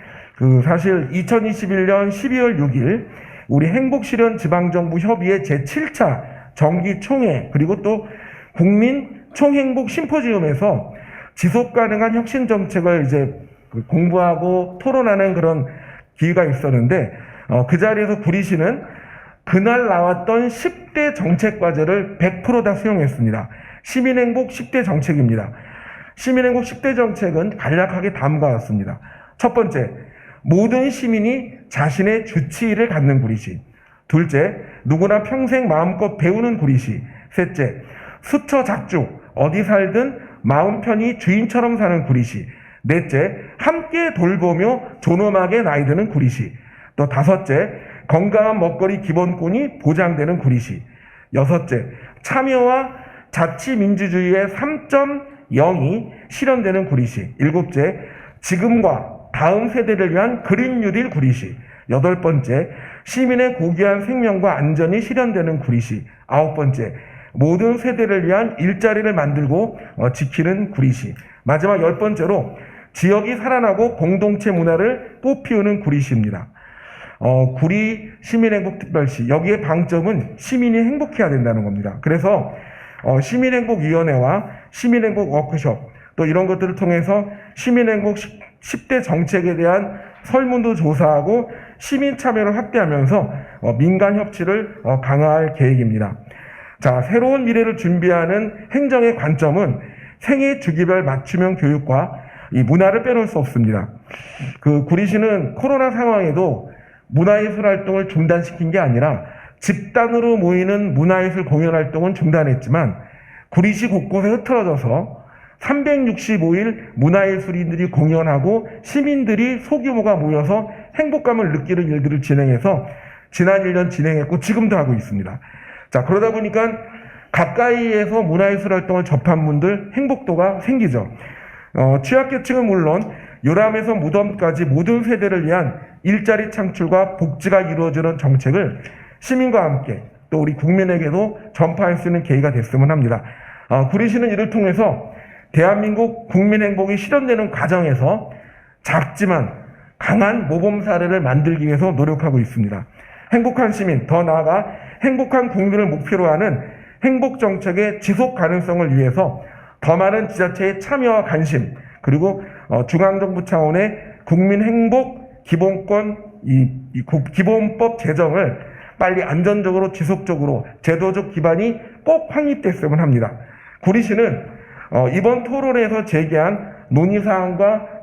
사실 2021년 12월 6일 우리 행복실현 지방정부 협의회 제7차 정기총회, 그리고 또 국민 총행복 심포지움에서 지속가능한 혁신 정책을 이제 공부하고 토론하는 그런 기회가 있었는데, 그 자리에서 구리시는 그날 나왔던 10대 정책 과제를 100% 다 수용했습니다. 시민행복 10대 정책입니다. 시민행복 10대 정책은 간략하게 다음과 같습니다. 첫 번째, 모든 시민이 자신의 주치의를 갖는 구리시. 둘째, 누구나 평생 마음껏 배우는 구리시. 셋째, 수처 작죽, 어디 살든 마음 편히 주인처럼 사는 구리시. 넷째, 함께 돌보며 존엄하게 나이 드는 구리시. 또 다섯째, 건강한 먹거리 기본권이 보장되는 구리시. 여섯째, 참여와 자치민주주의의 3.0이 실현되는 구리시. 일곱째, 지금과 다음 세대를 위한 그린 뉴딜 구리시. 여덟 번째, 시민의 고귀한 생명과 안전이 실현되는 구리시. 아홉 번째, 모든 세대를 위한 일자리를 만들고 지키는 구리시. 마지막 열 번째로 지역이 살아나고 공동체 문화를 꽃피우는 구리시입니다. 구리 시민행복특별시, 여기에 방점은 시민이 행복해야 된다는 겁니다. 그래서 시민행복위원회와 시민행복 워크숍 또 이런 것들을 통해서 시민행복 10대 정책에 대한 설문도 조사하고 시민 참여를 확대하면서 민간 협치를 강화할 계획입니다. 자, 새로운 미래를 준비하는 행정의 관점은 생애 주기별 맞춤형 교육과 이 문화를 빼놓을 수 없습니다. 그 구리시는 코로나 상황에도 문화예술 활동을 중단시킨 게 아니라 집단으로 모이는 문화예술 공연 활동은 중단했지만 구리시 곳곳에 흩어져서 365일 문화예술인들이 공연하고 시민들이 소규모가 모여서 행복감을 느끼는 일들을 진행해서 지난 1년 진행했고 지금도 하고 있습니다. 자, 그러다 보니까 가까이에서 문화예술 활동을 접한 분들 행복도가 생기죠. 취약계층은 물론 요람에서 무덤까지 모든 세대를 위한 일자리 창출과 복지가 이루어지는 정책을 시민과 함께 또 우리 국민에게도 전파할 수 있는 계기가 됐으면 합니다. 구리시는 이를 통해서 대한민국 국민 행복이 실현되는 과정에서 작지만 강한 모범 사례를 만들기 위해서 노력하고 있습니다. 행복한 시민, 더 나아가 행복한 국민을 목표로 하는 행복 정책의 지속 가능성을 위해서 더 많은 지자체의 참여와 관심, 그리고 중앙정부 차원의 국민 행복 기본권 기본법 제정을 빨리 안전적으로 지속적으로 제도적 기반이 꼭 확립됐으면 합니다. 구리시는 이번 토론회에서 제기한 논의사항과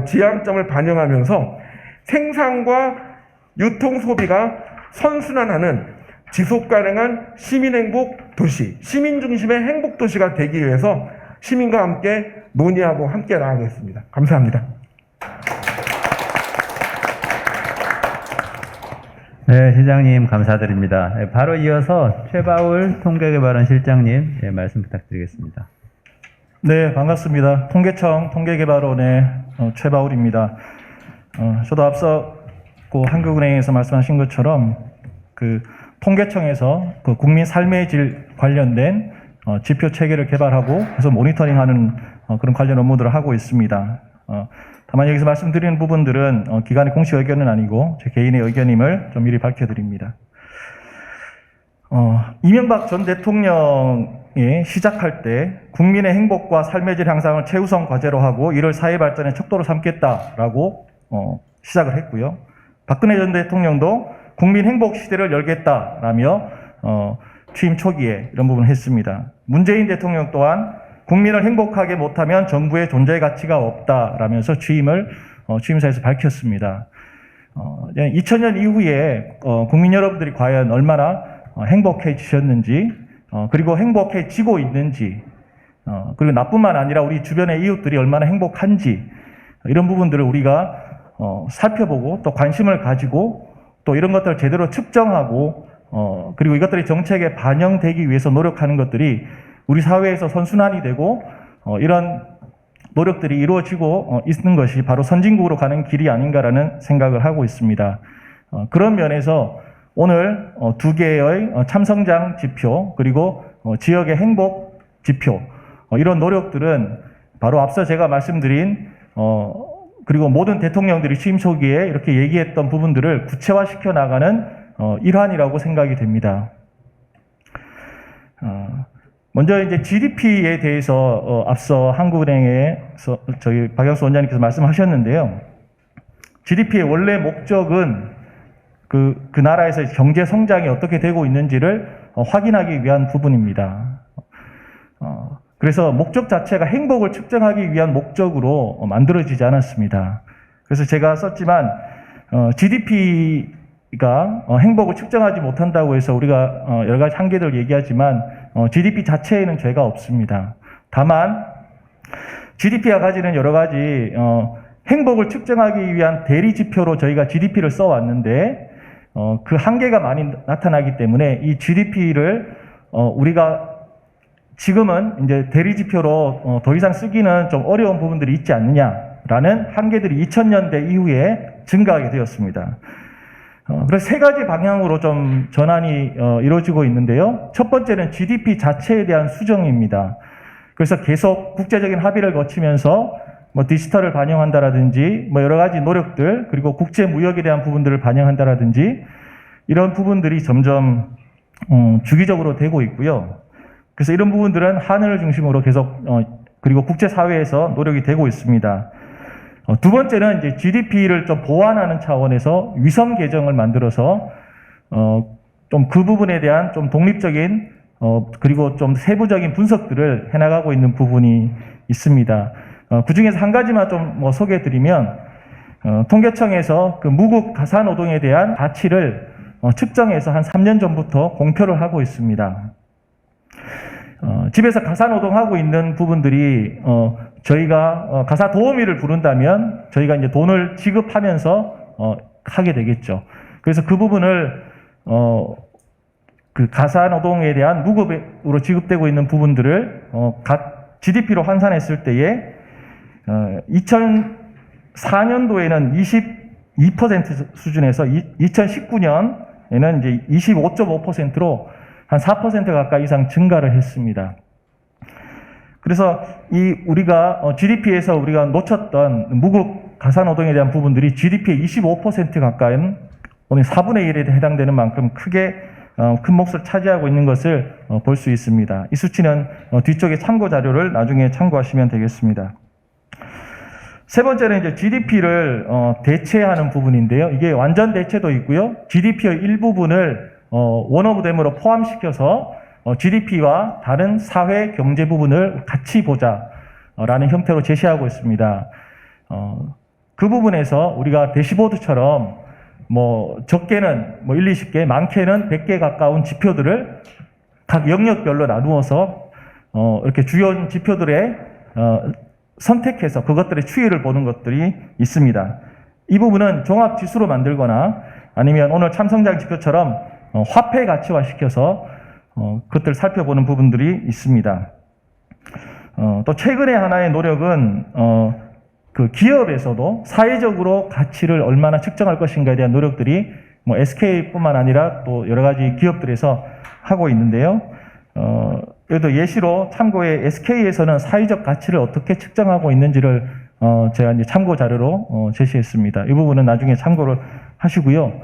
지향점을 반영하면서 생산과 유통 소비가 선순환하는 지속가능한 시민행복 도시, 시민 중심의 행복 도시가 되기 위해서 시민과 함께 논의하고 함께 나가겠습니다. 감사합니다. 네, 시장님 감사드립니다. 바로 이어서 최바울 통계개발원 실장님 말씀 부탁드리겠습니다. 네, 반갑습니다. 통계청 통계개발원의 최바울입니다. 저도 앞서 한국은행에서 말씀하신 것처럼 통계청에서 국민 삶의 질 관련된 지표 체계를 개발하고 그래서 모니터링하는 그런 관련 업무들을 하고 있습니다. 다만 여기서 말씀드리는 부분들은 기관의 공식 의견은 아니고 제 개인의 의견임을 좀 미리 밝혀드립니다. 이명박 전 대통령이 시작할 때 국민의 행복과 삶의 질 향상을 최우선 과제로 하고 이를 사회 발전의 척도로 삼겠다라고 시작을 했고요. 박근혜 전 대통령도 국민 행복 시대를 열겠다라며 취임 초기에 이런 부분을 했습니다. 문재인 대통령 또한 국민을 행복하게 못하면 정부의 존재 가치가 없다라면서 취임사에서 밝혔습니다. 2000년 이후에 국민 여러분들이 과연 얼마나 행복해지셨는지 그리고 행복해지고 있는지 그리고 나뿐만 아니라 우리 주변의 이웃들이 얼마나 행복한지 이런 부분들을 우리가 살펴보고 또 관심을 가지고 또 이런 것들을 제대로 측정하고 그리고 이것들이 정책에 반영되기 위해서 노력하는 것들이 우리 사회에서 선순환이 되고 이런 노력들이 이루어지고 있는 것이 바로 선진국으로 가는 길이 아닌가라는 생각을 하고 있습니다. 그런 면에서 오늘 두 개의 참성장 지표 그리고 지역의 행복 지표 이런 노력들은 바로 앞서 제가 말씀드린 그리고 모든 대통령들이 취임 초기에 이렇게 얘기했던 부분들을 구체화시켜 나가는 일환이라고 생각이 됩니다. 먼저 이제 GDP에 대해서 앞서 한국은행에서 저희 박영수 원장님께서 말씀하셨는데요. GDP의 원래 목적은 그 나라에서 경제 성장이 어떻게 되고 있는지를 확인하기 위한 부분입니다. 그래서 목적 자체가 행복을 측정하기 위한 목적으로 만들어지지 않았습니다. 그래서 제가 썼지만 GDP가 행복을 측정하지 못한다고 해서 우리가 여러 가지 한계들을 얘기하지만 GDP 자체에는 죄가 없습니다. 다만 GDP가 가지는 여러 가지 행복을 측정하기 위한 대리 지표로 저희가 GDP를 써왔는데 그 한계가 많이 나타나기 때문에 이 GDP를 우리가 지금은 이제 대리 지표로 더 이상 쓰기는 좀 어려운 부분들이 있지 않느냐라는 한계들이 2000년대 이후에 증가하게 되었습니다. 그래서 세 가지 방향으로 좀 전환이 이루어지고 있는데요. 첫 번째는 GDP 자체에 대한 수정입니다. 그래서 계속 국제적인 합의를 거치면서 디지털을 반영한다라든지 여러 가지 노력들, 그리고 국제 무역에 대한 부분들을 반영한다라든지 이런 부분들이 점점 주기적으로 되고 있고요. 그래서 이런 부분들은 한을 중심으로 계속 그리고 국제 사회에서 노력이 되고 있습니다. 두 번째는 이제 GDP를 좀 보완하는 차원에서 위성 계정을 만들어서 좀 그 부분에 대한 좀 독립적인 그리고 좀 세부적인 분석들을 해나가고 있는 부분이 있습니다. 그 중에서 한 가지만 좀 소개해드리면 통계청에서 그 무급 가사 노동에 대한 가치를 측정해서 한 3년 전부터 공표를 하고 있습니다. 집에서 가사 노동하고 있는 부분들이 저희가 가사 도우미를 부른다면 저희가 이제 돈을 지급하면서 하게 되겠죠. 그래서 그 부분을 그 가사 노동에 대한 무급으로 지급되고 있는 부분들을 각 GDP로 환산했을 때에 2004년도에는 22% 수준에서 2019년에는 이제 25.5%로 한 4% 가까이 이상 증가를 했습니다. 그래서 우리가 GDP에서 우리가 놓쳤던 무급 가사노동에 대한 부분들이 GDP의 25% 가까이는 4분의 1에 해당되는 만큼 크게 큰 몫을 차지하고 있는 것을 볼 수 있습니다. 이 수치는 뒤쪽에 참고 자료를 나중에 참고하시면 되겠습니다. 세 번째는 이제 GDP를 대체하는 부분인데요. 이게 완전 대체도 있고요. GDP의 일부분을 원오브댐으로 포함시켜서 GDP와 다른 사회 경제 부분을 같이 보자라는 형태로 제시하고 있습니다. 그 부분에서 우리가 대시보드처럼 적게는 1, 20개, 많게는 100개 가까운 지표들을 각 영역별로 나누어서 이렇게 주요 지표들의 선택해서 그것들의 추이를 보는 것들이 있습니다. 이 부분은 종합 지수로 만들거나 아니면 오늘 참성장 지표처럼 화폐 가치화시켜서 그것들을 살펴보는 부분들이 있습니다. 또 최근에 하나의 노력은 그 기업에서도 사회적으로 가치를 얼마나 측정할 것인가에 대한 노력들이 SK뿐만 아니라 또 여러 가지 기업들에서 하고 있는데요. 여기도 예시로 참고에 SK에서는 사회적 가치를 어떻게 측정하고 있는지를 제가 이제 참고 자료로 제시했습니다. 이 부분은 나중에 참고를 하시고요.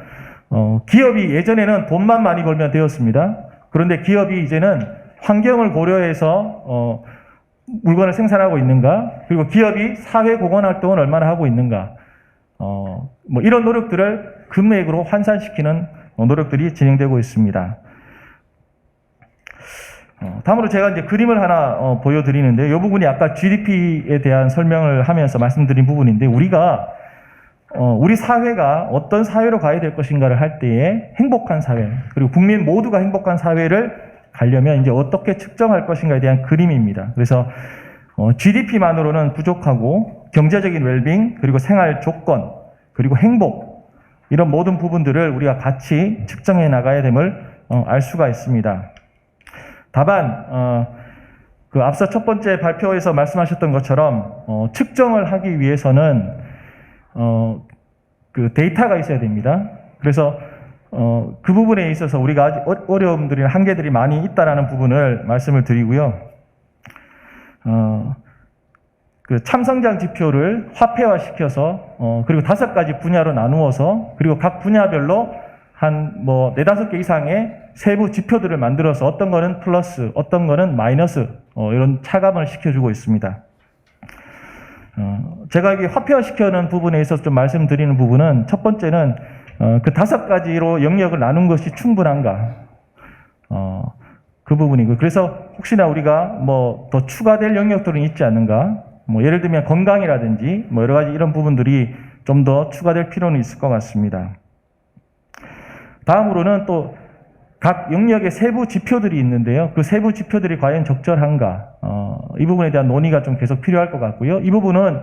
기업이 예전에는 돈만 많이 벌면 되었습니다. 그런데 기업이 이제는 환경을 고려해서 물건을 생산하고 있는가, 그리고 기업이 사회 공헌 활동을 얼마나 하고 있는가, 이런 노력들을 금액으로 환산시키는 노력들이 진행되고 있습니다. 다음으로 제가 이제 그림을 하나 보여드리는데, 이 부분이 아까 GDP에 대한 설명을 하면서 말씀드린 부분인데, 우리 사회가 어떤 사회로 가야 될 것인가를 할 때에 행복한 사회, 그리고 국민 모두가 행복한 사회를 가려면 이제 어떻게 측정할 것인가에 대한 그림입니다. 그래서 GDP만으로는 부족하고 경제적인 웰빙, 그리고 생활 조건, 그리고 행복, 이런 모든 부분들을 우리가 같이 측정해 나가야 됨을 알 수가 있습니다. 다만 그 앞서 첫 번째 발표에서 말씀하셨던 것처럼 측정을 하기 위해서는 그 데이터가 있어야 됩니다. 그래서 그 부분에 있어서 우리가 아직 어려움들이나 한계들이 많이 있다라는 부분을 말씀을 드리고요. 그 참성장 지표를 화폐화시켜서 그리고 5가지 분야로 나누어서 그리고 각 분야별로 한 4-5개 이상의 세부 지표들을 만들어서 어떤 거는 플러스, 어떤 거는 마이너스 이런 차감을 시켜주고 있습니다. 제가 이게 화폐화시켜는 부분에 있어서 좀 말씀드리는 부분은 첫 번째는 그 5가지로 영역을 나눈 것이 충분한가, 그 부분이고, 그래서 혹시나 우리가 더 추가될 영역들은 있지 않는가, 예를 들면 건강이라든지 여러 가지 이런 부분들이 좀 더 추가될 필요는 있을 것 같습니다. 다음으로는 또 각 영역의 세부 지표들이 있는데요. 그 세부 지표들이 과연 적절한가? 이 부분에 대한 논의가 좀 계속 필요할 것 같고요. 이 부분은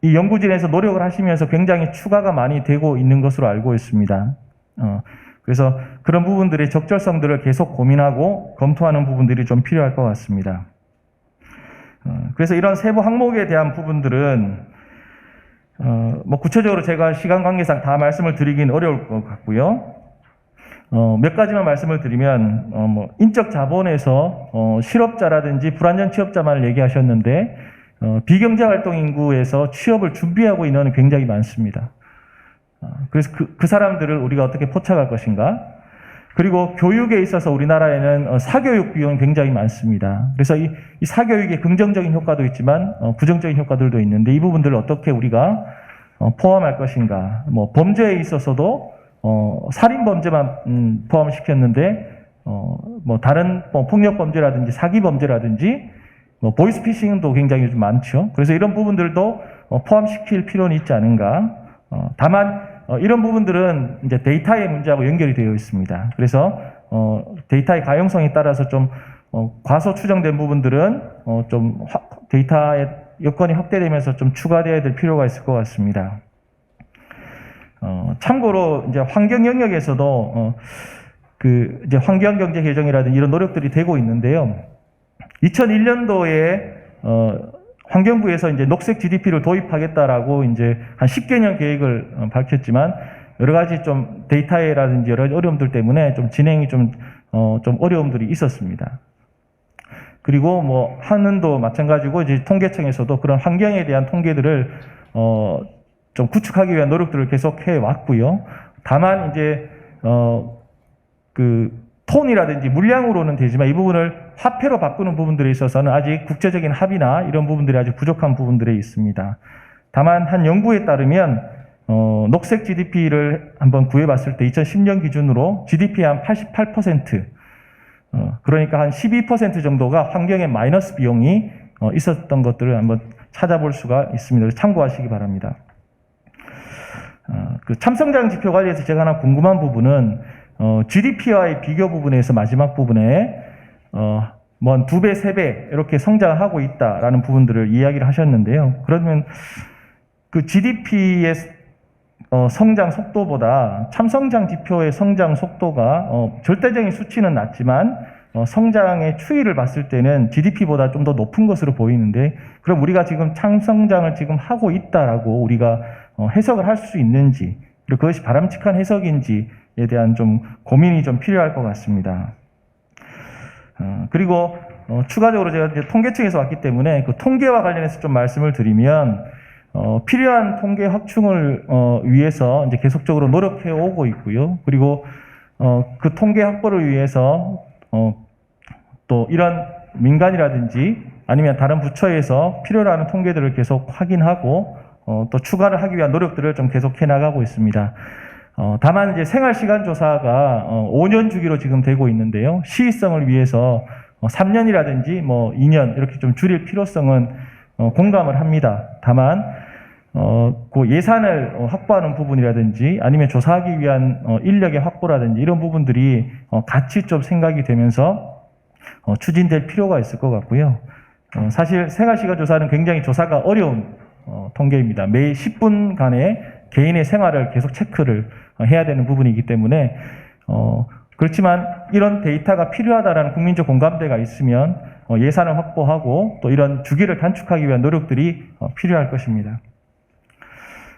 이 연구진에서 노력을 하시면서 굉장히 추가가 많이 되고 있는 것으로 알고 있습니다. 그래서 그런 부분들의 적절성들을 계속 고민하고 검토하는 부분들이 좀 필요할 것 같습니다. 그래서 이런 세부 항목에 대한 부분들은 뭐 구체적으로 제가 시간 관계상 다 말씀을 드리긴 어려울 것 같고요. 몇 가지만 말씀을 드리면 뭐 인적 자본에서 실업자라든지 불완전 취업자만을 얘기하셨는데 비경제 활동 인구에서 취업을 준비하고 있는 인원이 굉장히 많습니다. 그래서 그 사람들을 우리가 어떻게 포착할 것인가? 그리고 교육에 있어서 우리나라에는 사교육 비용이 굉장히 많습니다. 그래서 이 사교육의 긍정적인 효과도 있지만 부정적인 효과들도 있는데 이 부분들을 어떻게 우리가 포함할 것인가? 뭐 범죄에 있어서도 살인 범죄만 포함시켰는데 뭐 다른 폭력 범죄라든지 사기 범죄라든지 뭐 보이스피싱도 굉장히 좀 많죠. 그래서 이런 부분들도 포함시킬 필요는 있지 않은가. 다만 이런 부분들은 이제 데이터의 문제하고 연결이 되어 있습니다. 그래서 데이터의 가용성에 따라서 좀 과소 추정된 부분들은 좀 데이터의 여건이 확대되면서 좀 추가되어야 될 필요가 있을 것 같습니다. 참고로 이제 환경 영역에서도 그 이제 환경경제 개정이라든지 이런 노력들이 되고 있는데요. 2001년도에 환경부에서 이제 녹색 GDP를 도입하겠다라고 이제 한 10개년 계획을 밝혔지만 여러 가지 좀 데이터라든지 여러 가지 어려움들 때문에 좀 진행이 좀 어려움들이 있었습니다. 그리고 뭐 한은도 마찬가지고 이제 통계청에서도 그런 환경에 대한 통계들을 좀 구축하기 위한 노력들을 계속 해 왔고요. 다만 이제 그 톤이라든지 물량으로는 되지만 이 부분을 화폐로 바꾸는 부분들에 있어서는 아직 국제적인 합의나 이런 부분들이 아직 부족한 부분들이 있습니다. 다만 한 연구에 따르면 녹색 GDP를 한번 구해봤을 때 2010년 기준으로 GDP의 한 88%, 그러니까 한 12% 정도가 환경에 마이너스 비용이 있었던 것들을 한번 찾아볼 수가 있습니다. 참고하시기 바랍니다. 그 참성장 지표 관련해서 제가 하나 궁금한 부분은 GDP와의 비교 부분에서 마지막 부분에 뭐 2배, 3배 이렇게 성장하고 있다라는 부분들을 이야기를 하셨는데요. 그러면 그 GDP의 성장 속도보다 참성장 지표의 성장 속도가 절대적인 수치는 낮지만 성장의 추이를 봤을 때는 GDP보다 좀 더 높은 것으로 보이는데 그럼 우리가 지금 참성장을 지금 하고 있다라고 우리가 해석을 할 수 있는지 그리고 그것이 바람직한 해석인지에 대한 좀 고민이 좀 필요할 것 같습니다. 그리고 추가적으로 제가 이제 통계청에서 왔기 때문에 그 통계와 관련해서 좀 말씀을 드리면 필요한 통계 확충을 위해서 이제 계속적으로 노력해 오고 있고요. 그리고 그 통계 확보를 위해서 또 이런 민간이라든지 아니면 다른 부처에서 필요로 하는 통계들을 계속 확인하고 또 추가를 하기 위한 노력들을 좀 계속해 나가고 있습니다. 다만 이제 생활시간조사가 5년 주기로 지금 되고 있는데요. 시의성을 위해서 3년이라든지 뭐 2년 이렇게 좀 줄일 필요성은 공감을 합니다. 다만 그 예산을 확보하는 부분이라든지 아니면 조사하기 위한 인력의 확보라든지 이런 부분들이 같이 좀 생각이 되면서 추진될 필요가 있을 것 같고요. 사실 생활시간 조사는 굉장히 조사가 어려운 통계입니다. 매 10분간의 개인의 생활을 계속 체크를 해야 되는 부분이기 때문에 그렇지만 이런 데이터가 필요하다라는 국민적 공감대가 있으면 예산을 확보하고 또 이런 주기를 단축하기 위한 노력들이 필요할 것입니다.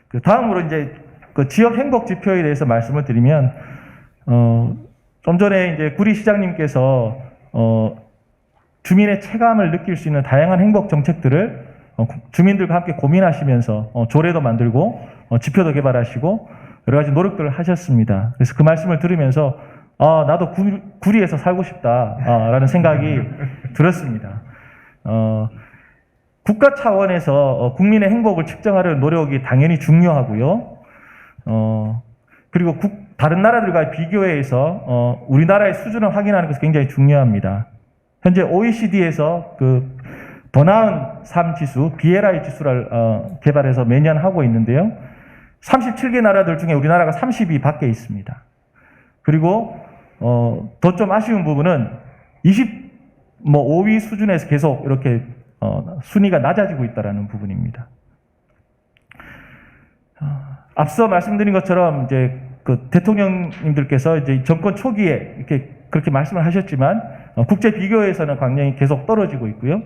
그 다음으로 이제 그 지역 행복 지표에 대해서 말씀을 드리면 좀 전에 이제 구리 시장님께서 주민의 체감을 느낄 수 있는 다양한 행복 정책들을 주민들과 함께 고민하시면서 조례도 만들고 지표도 개발하시고 여러 가지 노력들을 하셨습니다. 그래서 그 말씀을 들으면서 나도 구리에서 살고 싶다라는 생각이 들었습니다. 국가 차원에서 국민의 행복을 측정하려는 노력이 당연히 중요하고요. 그리고 다른 나라들과의 비교해서 우리나라의 수준을 확인하는 것이 굉장히 중요합니다. 현재 OECD에서 그 더 나은 삶 지수, BLI 지수를 개발해서 매년 하고 있는데요. 37개 나라들 중에 우리나라가 30위 밖에 있습니다. 그리고 더 좀 아쉬운 부분은 25위 수준에서 계속 이렇게 순위가 낮아지고 있다는 부분입니다. 앞서 말씀드린 것처럼 이제 그 대통령님들께서 이제 정권 초기에 이렇게 그렇게 말씀을 하셨지만 국제 비교에서는 굉장히 계속 떨어지고 있고요.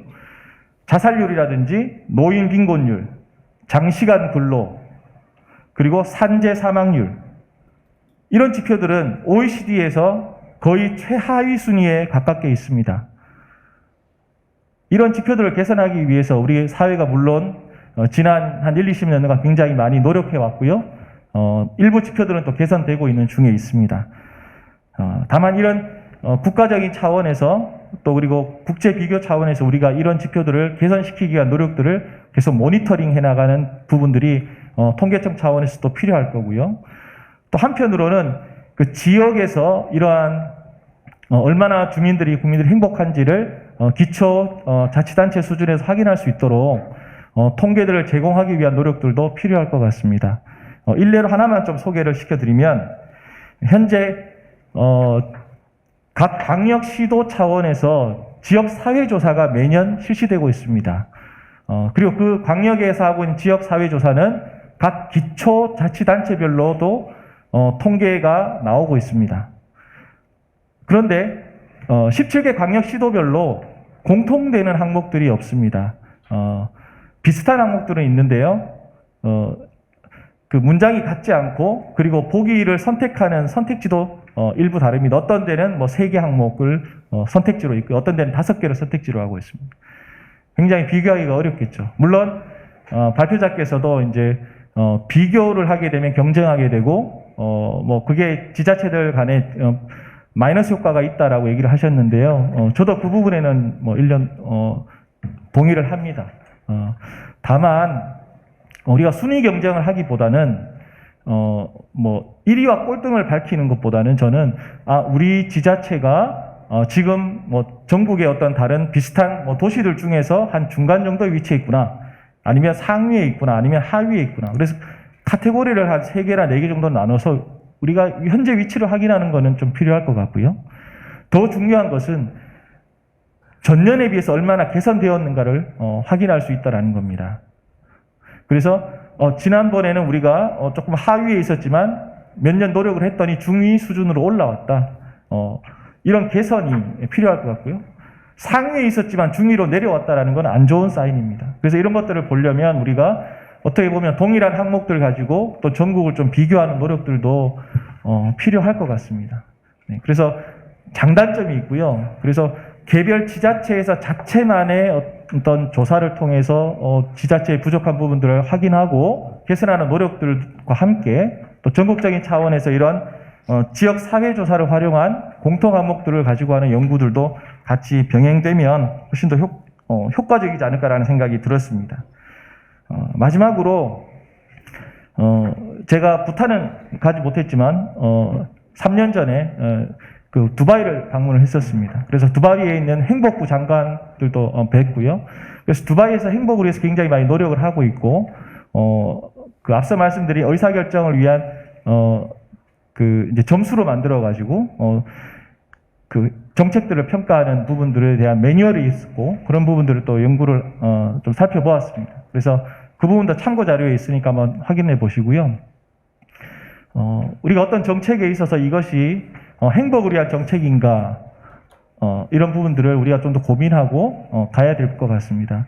자살률이라든지 노인 빈곤율, 장시간 근로, 그리고 산재 사망률, 이런 지표들은 OECD에서 거의 최하위 순위에 가깝게 있습니다. 이런 지표들을 개선하기 위해서 우리 사회가 물론 지난 한 1, 20년간 굉장히 많이 노력해 왔고요. 일부 지표들은 또 개선되고 있는 중에 있습니다. 다만 이런 국가적인 차원에서 또 그리고 국제 비교 차원에서 우리가 이런 지표들을 개선시키기 위한 노력들을 계속 모니터링 해나가는 부분들이 통계청 차원에서 또 필요할 거고요. 또 한편으로는 그 지역에서 이러한 얼마나 주민들이 국민들이 행복한지를 기초 자치단체 수준에서 확인할 수 있도록 통계들을 제공하기 위한 노력들도 필요할 것 같습니다. 일례로 하나만 좀 소개를 시켜드리면 현재 각 광역시도 차원에서 지역 사회조사가 매년 실시되고 있습니다. 그리고 그 광역에서 하고 있는 지역 사회조사는 각 기초자치단체별로도 통계가 나오고 있습니다. 그런데 17개 광역시도별로 공통되는 항목들이 없습니다. 비슷한 항목들은 있는데요. 그 문장이 같지 않고 그리고 보기를 선택하는 선택지도 일부 다릅니다. 어떤 데는 뭐 3개 항목을 선택지로 있고 어떤 데는 5개를 선택지로 하고 있습니다. 굉장히 비교하기가 어렵겠죠. 물론 발표자께서도 이제 비교를 하게 되면 경쟁하게 되고 뭐 그게 지자체들 간에 마이너스 효과가 있다라고 얘기를 하셨는데요. 저도 그 부분에는 뭐 동의를 합니다. 다만 우리가 순위 경쟁을 하기보다는 뭐 1위와 꼴등을 밝히는 것보다는 저는 우리 지자체가 지금 뭐 전국의 어떤 다른 비슷한 뭐 도시들 중에서 한 중간 정도에 위치해 있구나, 아니면 상위에 있구나, 아니면 하위에 있구나. 그래서 카테고리를 한 3개나 4개 정도 나눠서 우리가 현재 위치를 확인하는 것은 좀 필요할 것 같고요. 더 중요한 것은 전년에 비해서 얼마나 개선되었는가를 확인할 수 있다는 겁니다. 그래서 지난번에는 우리가 조금 하위에 있었지만 몇 년 노력을 했더니 중위 수준으로 올라왔다. 이런 개선이 필요할 것 같고요. 상위에 있었지만 중위로 내려왔다는 건 안 좋은 사인입니다. 그래서 이런 것들을 보려면 우리가 어떻게 보면 동일한 항목들 가지고 또 전국을 좀 비교하는 노력들도 필요할 것 같습니다. 네, 그래서 장단점이 있고요. 그래서 개별 지자체에서 자체만의 어떤 조사를 통해서 지자체의 부족한 부분들을 확인하고 개선하는 노력들과 함께 또 전국적인 차원에서 이런 지역 사회 조사를 활용한 공통 항목들을 가지고 하는 연구들도 같이 병행되면 훨씬 더 효과적이지 않을까라는 생각이 들었습니다. 마지막으로 제가 부탄은 가지 못했지만 3년 전에 그 두바이를 방문을 했었습니다. 그래서 두바이에 있는 행복부 장관들도 뵀고요. 그래서 두바이에서 행복을 위해서 굉장히 많이 노력을 하고 있고 그 앞서 말씀드린 의사결정을 위한 그 이제 점수로 만들어 가지고 그 정책들을 평가하는 부분들에 대한 매뉴얼이 있었고 그런 부분들을 또 연구를 좀 살펴보았습니다. 그래서 그 부분도 참고 자료에 있으니까 한번 확인해 보시고요. 우리가 어떤 정책에 있어서 이것이 행복을 위한 정책인가 이런 부분들을 우리가 좀 더 고민하고 가야 될 것 같습니다.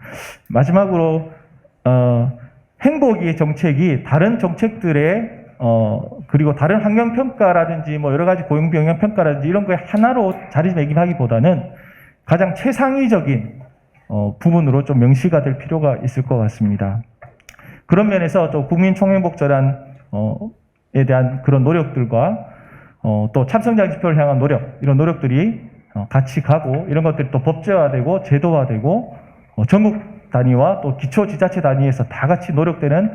마지막으로 행복의 정책이 다른 정책들의 그리고 다른 환경평가라든지 뭐 여러 가지 고용영향평가라든지 이런 거에 하나로 자리매김하기보다는 가장 최상위적인 부분으로 좀 명시가 될 필요가 있을 것 같습니다. 그런 면에서 또 국민총행복전환에 대한 그런 노력들과 또 참성장 지표를 향한 노력, 이런 노력들이 같이 가고 이런 것들이 또 법제화되고 제도화되고 전국 단위와 또 기초지자체 단위에서 다 같이 노력되는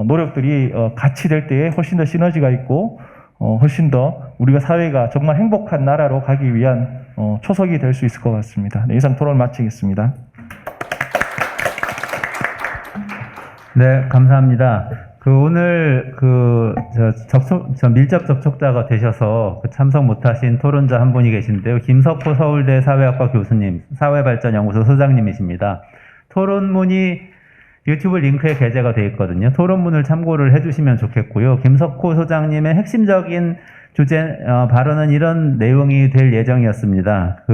노력들이 같이 될 때에 훨씬 더 시너지가 있고 훨씬 더 우리가 사회가 정말 행복한 나라로 가기 위한 초석이 될 수 있을 것 같습니다. 네, 이상 토론을 마치겠습니다. 네, 감사합니다. 오늘 밀접 접촉자가 되셔서 참석 못하신 토론자 한 분이 계신데요. 김석호 서울대 사회학과 교수님, 사회발전연구소 소장님이십니다. 토론문이 유튜브 링크에 게재가 되어 있거든요. 토론문을 참고를 해주시면 좋겠고요. 김석호 소장님의 핵심적인 발언은 이런 내용이 될 예정이었습니다.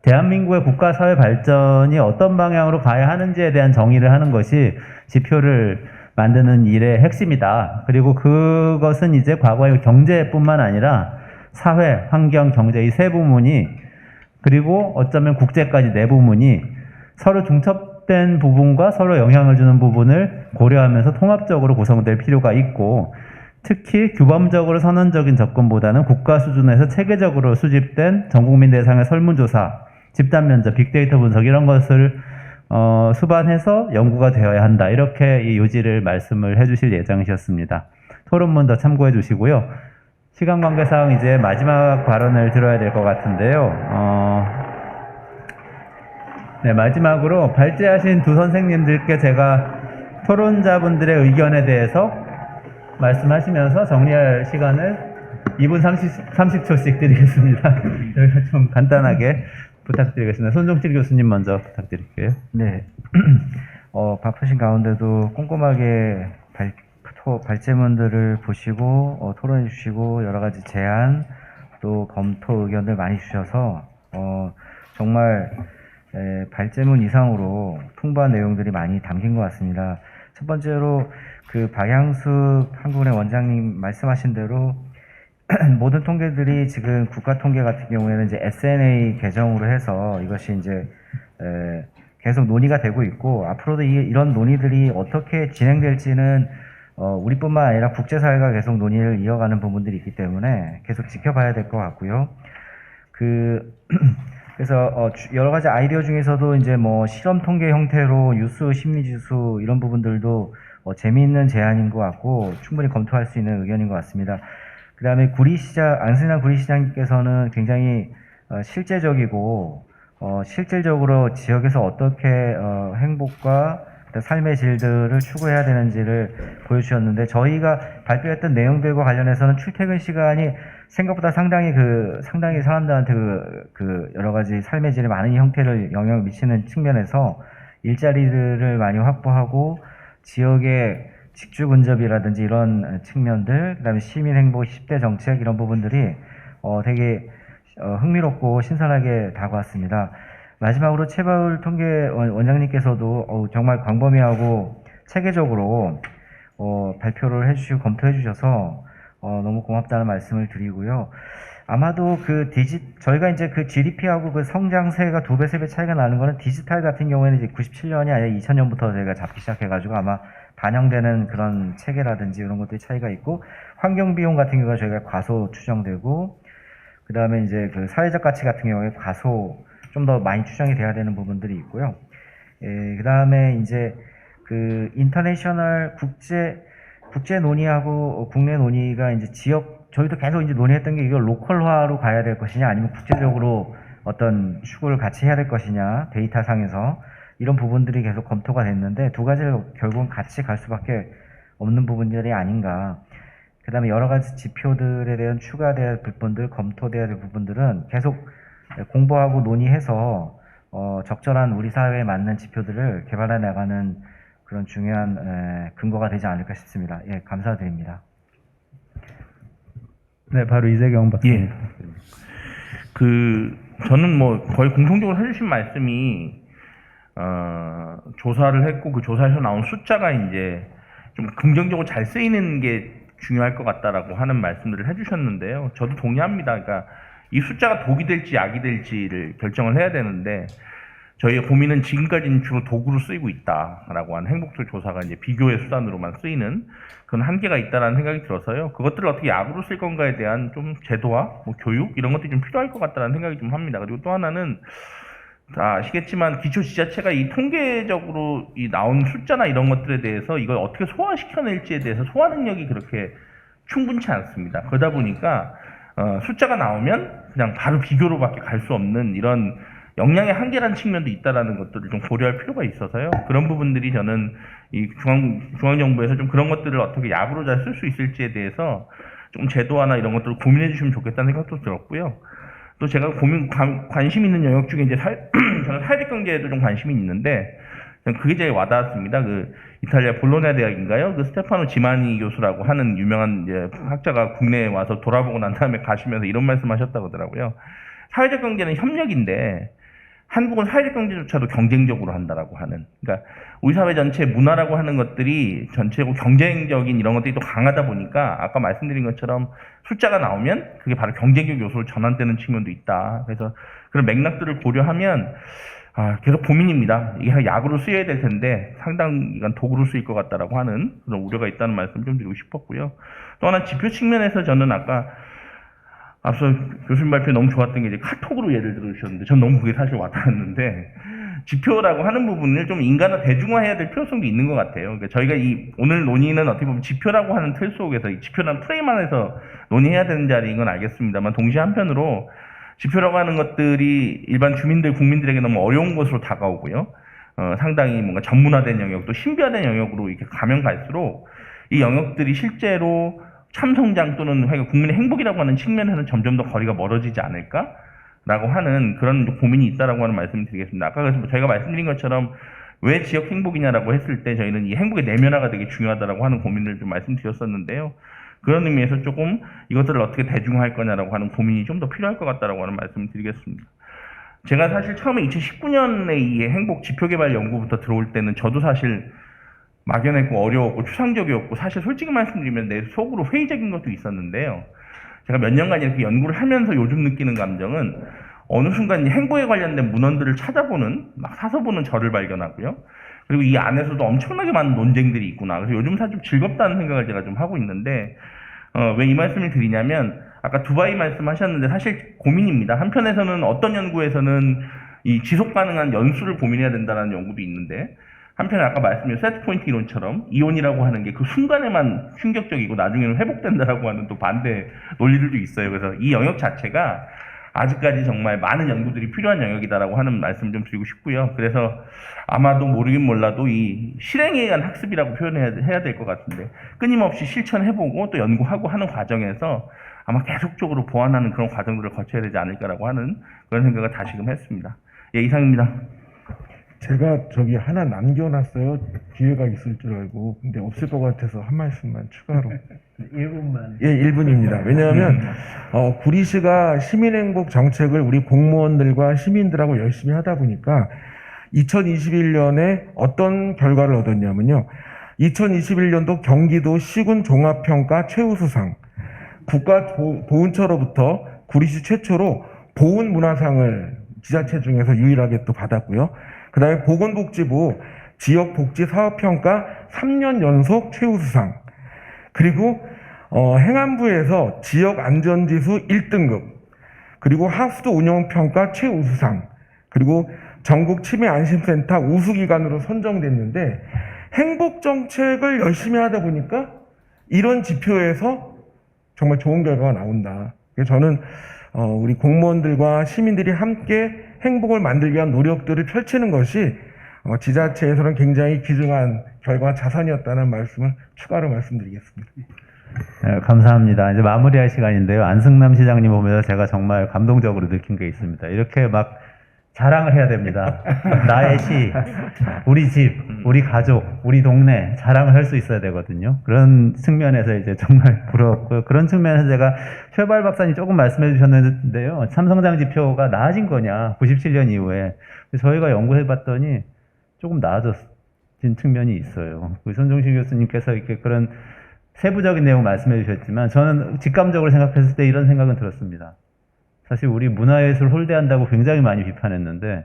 대한민국의 국가 사회 발전이 어떤 방향으로 가야 하는지에 대한 정의를 하는 것이 지표를 만드는 일의 핵심이다. 그리고 그것은 이제 과거의 경제뿐만 아니라 사회, 환경, 경제 이 세 부문이 그리고 어쩌면 국제까지 네 부문이 서로 중첩된 부분과 서로 영향을 주는 부분을 고려하면서 통합적으로 구성될 필요가 있고 특히 규범적으로 선언적인 접근보다는 국가 수준에서 체계적으로 수집된 전국민 대상의 설문조사, 집단 면접, 빅데이터 분석 이런 것을 수반해서 연구가 되어야 한다. 이렇게 이 요지를 말씀을 해주실 예정이셨습니다. 토론문 더 참고해 주시고요. 시간 관계상 이제 마지막 발언을 들어야 될 것 같은데요. 네, 마지막으로 발제하신 두 선생님들께 제가 토론자분들의 의견에 대해서 말씀하시면서 정리할 시간을 2분 30초씩 드리겠습니다. 저희가 좀 간단하게 부탁드리겠습니다. 손종필 교수님 먼저 부탁드릴게요. 네. 바쁘신 가운데도 꼼꼼하게 발제문들을 보시고 토론해 주시고 여러 가지 제안 또 검토 의견들 많이 주셔서 정말 발제문 이상으로 풍부한 내용들이 많이 담긴 것 같습니다. 첫 번째로 박양숙 한국은행 원장님 말씀하신 대로 모든 통계들이 지금 국가 통계 같은 경우에는 이제 SNA 개정으로 해서 이것이 이제 계속 논의가 되고 있고 앞으로도 이런 논의들이 어떻게 진행될지는 우리뿐만 아니라 국제사회가 계속 논의를 이어가는 부분들이 있기 때문에 계속 지켜봐야 될 것 같고요. 그래서 여러 가지 아이디어 중에서도 이제 실험 통계 형태로 유수, 심리지수 이런 부분들도 재미있는 제안인 것 같고 충분히 검토할 수 있는 의견인 것 같습니다. 그 다음에 안승환 구리시장님께서는 굉장히 실제적이고 실질적으로 지역에서 어떻게 행복과 삶의 질들을 추구해야 되는지를 보여주셨는데 저희가 발표했던 내용들과 관련해서는 출퇴근 시간이 생각보다 상당히 사람들한테 여러 가지 삶의 질에 많은 형태를 영향을 미치는 측면에서 일자리들을 많이 확보하고 지역의 직주 근접이라든지 이런 측면들, 그다음에 시민 행복 10대 정책 이런 부분들이 되게 흥미롭고 신선하게 다가왔습니다. 마지막으로 최바울 통계 원장님께서도 정말 광범위하고 체계적으로 발표를 해주시고 검토해 주셔서 너무 고맙다는 말씀을 드리고요. 아마도 저희가 이제 GDP하고 성장세가 2배, 3배 차이가 나는 거는 디지털 같은 경우에는 이제 97년이 아니라 2000년부터 저희가 잡기 시작해가지고 아마 반영되는 그런 체계라든지 이런 것들이 차이가 있고 환경 비용 같은 경우가 저희가 과소 추정되고 그 다음에 이제 사회적 가치 같은 경우에 과소 좀 더 많이 추정이 돼야 되는 부분들이 있고요. 그 다음에 이제 인터내셔널 국제 논의하고 국내 논의가 이제 저희도 계속 이제 논의했던 게 이걸 로컬화로 가야 될 것이냐 아니면 국제적으로 어떤 추구를 같이 해야 될 것이냐 데이터 상에서 이런 부분들이 계속 검토가 됐는데 두 가지를 결국은 같이 갈 수밖에 없는 부분들이 아닌가. 그 다음에 여러 가지 지표들에 대한 추가돼야 할 부분들, 검토돼야 될 부분들은 계속 공부하고 논의해서 적절한 우리 사회에 맞는 지표들을 개발해 나가는 그런 중요한 근거가 되지 않을까 싶습니다. 예, 감사드립니다. 네, 바로 이재경 박사님. 예. 저는 거의 공통적으로 해주신 말씀이 조사를 했고 그 조사에서 나온 숫자가 이제 좀 긍정적으로 잘 쓰이는 게 중요할 것 같다라고 하는 말씀들을 해주셨는데요. 저도 동의합니다. 그러니까 이 숫자가 독이 될지 약이 될지를 결정을 해야 되는데 저희의 고민은 지금까지는 주로 도구로 쓰이고 있다라고 하는 행복도 조사가 이제 비교의 수단으로만 쓰이는 그런 한계가 있다라는 생각이 들어서요. 그것들을 어떻게 약으로 쓸 건가에 대한 좀 제도화, 교육 이런 것들이 좀 필요할 것 같다는 생각이 좀 합니다. 그리고 또 하나는 아시겠지만 기초지자체가 이 통계적으로 나온 숫자나 이런 것들에 대해서 이걸 어떻게 소화시켜낼지에 대해서 소화 능력이 그렇게 충분치 않습니다. 그러다 보니까 숫자가 나오면 그냥 바로 비교로밖에 갈 수 없는 이런 역량의 한계라는 측면도 있다라는 것들을 좀 고려할 필요가 있어서요. 그런 부분들이 저는 이 중앙정부에서 좀 그런 것들을 어떻게 약으로 잘 쓸 수 있을지에 대해서 좀 제도화나 이런 것들을 고민해 주시면 좋겠다는 생각도 들었고요. 또 제가 관심 있는 영역 중에 이제 저는 사회적 경제에도 좀 관심이 있는데 그게 제일 와닿았습니다. 그 이탈리아 볼로냐 대학인가요? 그 스테파노 지마니 교수라고 하는 유명한 이제 학자가 국내에 와서 돌아보고 난 다음에 가시면서 이런 말씀하셨다고 하더라고요. 사회적 경제는 협력인데 한국은 사회적 경제조차도 경쟁적으로 한다라고 하는. 그러니까 우리 사회 전체 문화라고 하는 것들이 전체고 경쟁적인 이런 것들이 또 강하다 보니까 아까 말씀드린 것처럼 숫자가 나오면 그게 바로 경쟁적 요소로 전환되는 측면도 있다. 그래서 그런 맥락들을 고려하면 계속 고민입니다. 이게 약으로 쓰여야 될 텐데 상당 기간 도구로 쓰일 것 같다라고 하는 그런 우려가 있다는 말씀 좀 드리고 싶었고요. 또 하나 지표 측면에서 저는 아까 앞서 교수님 발표 너무 좋았던 게 이제 카톡으로 예를 들어주셨는데 전 너무 그게 사실 와닿았는데 지표라고 하는 부분을 좀 인간화 대중화해야 될 필요성도 있는 것 같아요. 그러니까 저희가 이 오늘 논의는 어떻게 보면 지표라고 하는 틀 속에서 이 지표라는 프레임 안에서 논의해야 되는 자리인 건 알겠습니다만 동시에 한편으로 지표라고 하는 것들이 일반 주민들, 국민들에게 너무 어려운 것으로 다가오고요. 상당히 뭔가 전문화된 영역, 또 신비화된 영역으로 이렇게 가면 갈수록 이 영역들이 실제로 참성장 또는 국민의 행복이라고 하는 측면에서는 점점 더 거리가 멀어지지 않을까라고 하는 그런 고민이 있다라고 하는 말씀을 드리겠습니다. 아까 그래서 저희가 말씀드린 것처럼 왜 지역 행복이냐라고 했을 때 저희는 이 행복의 내면화가 되게 중요하다라고 하는 고민을 좀 말씀드렸었는데요. 그런 의미에서 조금 이것들을 어떻게 대중화할 거냐라고 하는 고민이 좀 더 필요할 것 같다라고 하는 말씀을 드리겠습니다. 제가 사실 처음에 2019년에 이 행복 지표개발 연구부터 들어올 때는 저도 사실 막연했고 어려웠고 추상적이었고 사실 솔직히 말씀드리면 내 속으로 회의적인 것도 있었는데요. 제가 몇 년간 이렇게 연구를 하면서 요즘 느끼는 감정은 어느 순간 이 행복에 관련된 문헌들을 찾아보는 막 사서 보는 저를 발견하고요. 그리고 이 안에서도 엄청나게 많은 논쟁들이 있구나. 그래서 요즘 사실 좀 즐겁다는 생각을 제가 좀 하고 있는데 왜 이 말씀을 드리냐면 아까 두바이 말씀하셨는데 사실 고민입니다. 한편에서는 어떤 연구에서는 이 지속 가능한 연수를 고민해야 된다는 연구도 있는데 한편에 아까 말씀드린 세트포인트 이론처럼 이온이라고 하는 게 그 순간에만 충격적이고 나중에는 회복된다라고 하는 또 반대 논리들도 있어요. 그래서 이 영역 자체가 아직까지 정말 많은 연구들이 필요한 영역이다라고 하는 말씀 좀 드리고 싶고요. 그래서 아마도 모르긴 몰라도 이 실행에 의한 학습이라고 표현해야 될 것 같은데 끊임없이 실천해보고 또 연구하고 하는 과정에서 아마 계속적으로 보완하는 그런 과정들을 거쳐야 되지 않을까라고 하는 그런 생각을 다시금 했습니다. 예, 이상입니다. 제가 저기 하나 남겨놨어요. 기회가 있을 줄 알고. 근데 없을 것 같아서 한 말씀만 추가로. 1분만. 예, 1분입니다. 왜냐하면 구리시가 시민행복 정책을 우리 공무원들과 시민들하고 열심히 하다 보니까 2021년에 어떤 결과를 얻었냐면요. 2021년도 경기도 시군 종합평가 최우수상 국가보훈처로부터 구리시 최초로 보훈문화상을 지자체 중에서 유일하게 또 받았고요. 그 다음에 보건복지부 지역복지사업평가 3년 연속 최우수상, 그리고 행안부에서 지역안전지수 1등급, 그리고 하수도 운영평가 최우수상, 그리고 전국치매안심센터 우수기관으로 선정됐는데 행복정책을 열심히 하다 보니까 이런 지표에서 정말 좋은 결과가 나온다. 그래서 저는 우리 공무원들과 시민들이 함께 행복을 만들기 위한 노력들을 펼치는 것이 지자체에서는 굉장히 귀중한 결과 자산이었다는 말씀을 추가로 말씀드리겠습니다. 네, 감사합니다. 이제 마무리할 시간인데요. 안승남 시장님 보면서 제가 정말 감동적으로 느낀 게 있습니다. 이렇게 막 자랑을 해야 됩니다. 나의 시, 우리 집, 우리 가족, 우리 동네 자랑을 할 수 있어야 되거든요. 그런 측면에서 이제 정말 부러웠고요. 그런 측면에서 제가 최발 박사님 조금 말씀해 주셨는데요. 참성장 지표가 나아진 거냐, 97년 이후에. 저희가 연구해 봤더니 조금 나아진 측면이 있어요. 우리 손종신 교수님께서 이렇게 그런 세부적인 내용 말씀해 주셨지만 저는 직감적으로 생각했을 때 이런 생각은 들었습니다. 사실 우리 문화예술 홀대한다고 굉장히 많이 비판했는데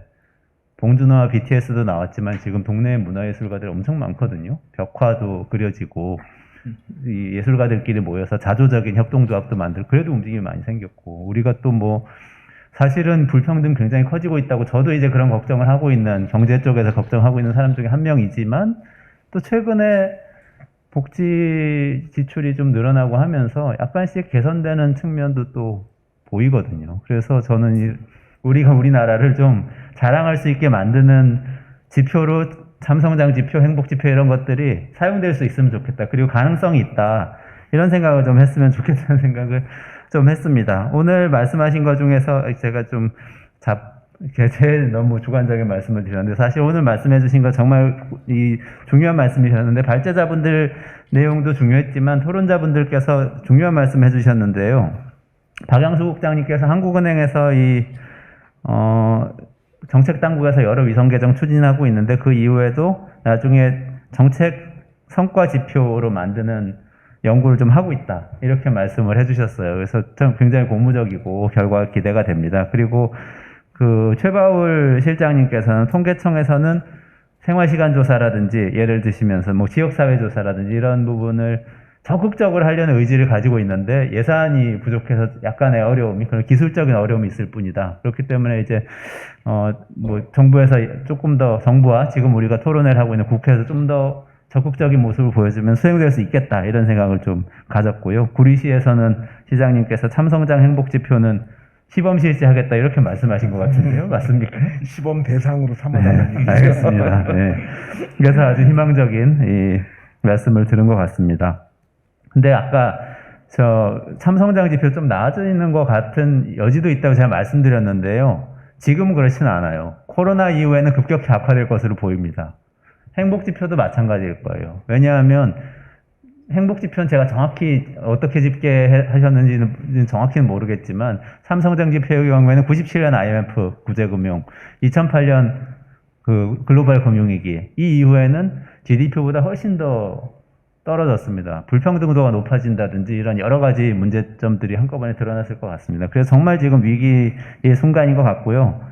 봉준호와 BTS도 나왔지만 지금 동네 문화예술가들 엄청 많거든요. 벽화도 그려지고 이 예술가들끼리 모여서 자조적인 협동조합도 만들고 그래도 움직임이 많이 생겼고 우리가 또 뭐 사실은 불평등 굉장히 커지고 있다고 저도 이제 그런 걱정을 하고 있는 경제 쪽에서 걱정하고 있는 사람 중에 한 명이지만 또 최근에 복지 지출이 좀 늘어나고 하면서 약간씩 개선되는 측면도 또 보이거든요. 그래서 저는 우리가 우리나라를 좀 자랑할 수 있게 만드는 지표로 참성장 지표, 행복 지표 이런 것들이 사용될 수 있으면 좋겠다. 그리고 가능성이 있다. 이런 생각을 좀 했으면 좋겠다는 생각을 좀 했습니다. 오늘 말씀하신 것 중에서 제가 좀 제일 너무 주관적인 말씀을 드렸는데 사실 오늘 말씀해 주신 거 정말 중요한 말씀이셨는데 발제자분들 내용도 중요했지만 토론자분들께서 중요한 말씀 해주셨는데요. 박양수 국장님께서 한국은행에서 정책 당국에서 여러 위성 개정 추진하고 있는데 그 이후에도 나중에 정책 성과 지표로 만드는 연구를 좀 하고 있다. 이렇게 말씀을 해주셨어요. 그래서 좀 굉장히 고무적이고 결과가 기대가 됩니다. 그리고 그 최바울 실장님께서는 통계청에서는 생활시간 조사라든지 예를 드시면서 뭐 지역사회 조사라든지 이런 부분을 적극적으로 하려는 의지를 가지고 있는데 예산이 부족해서 약간의 어려움이 그런 기술적인 어려움이 있을 뿐이다. 그렇기 때문에 이제 뭐 정부에서 조금 더 정부와 지금 우리가 토론회를 하고 있는 국회에서 좀 더 적극적인 모습을 보여주면 수행될 수 있겠다 이런 생각을 좀 가졌고요. 구리시에서는 시장님께서 참성장 행복지표는 시범 실시하겠다 이렇게 말씀하신 것 같은데요. 맞습니까? 시범 대상으로 삼아달라는 얘기죠. 알겠습니다. 네. 그래서 아주 희망적인 이 말씀을 들은 것 같습니다. 근데 아까 저 참성장 지표 좀 나아지는 것 같은 여지도 있다고 제가 말씀드렸는데요. 지금은 그렇지는 않아요. 코로나 이후에는 급격히 악화될 것으로 보입니다. 행복지표도 마찬가지일 거예요. 왜냐하면 행복지표는 제가 정확히 어떻게 집계하셨는지는 정확히는 모르겠지만 삼성장 지표의 경우에는 97년 IMF 구제금융, 2008년 그 글로벌 금융위기 이 이후에는 GDP보다 훨씬 더 떨어졌습니다. 불평등도가 높아진다든지 이런 여러 가지 문제점들이 한꺼번에 드러났을 것 같습니다. 그래서 정말 지금 위기의 순간인 것 같고요.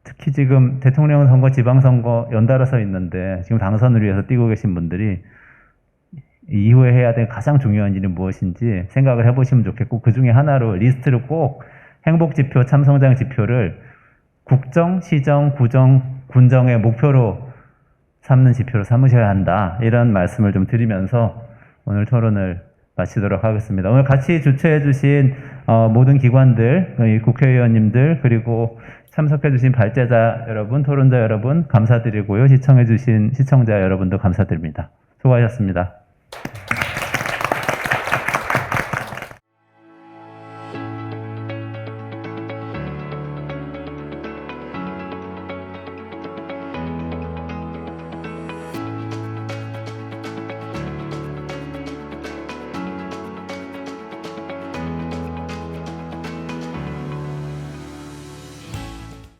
특히 지금 대통령 선거, 지방선거 연달아서 있는데 지금 당선을 위해서 뛰고 계신 분들이 이후에 해야 될 가장 중요한 일은 무엇인지 생각을 해보시면 좋겠고 그 중에 하나로 리스트를 꼭 행복지표, 참성장 지표를 국정, 시정, 구정, 군정의 목표로 삼는 지표로 삼으셔야 한다. 이런 말씀을 좀 드리면서 오늘 토론을 마치도록 하겠습니다. 오늘 같이 주최해 주신 모든 기관들, 국회의원님들 그리고 참석해 주신 발제자 여러분, 토론자 여러분 감사드리고요. 시청해 주신 시청자 여러분도 감사드립니다. 수고하셨습니다.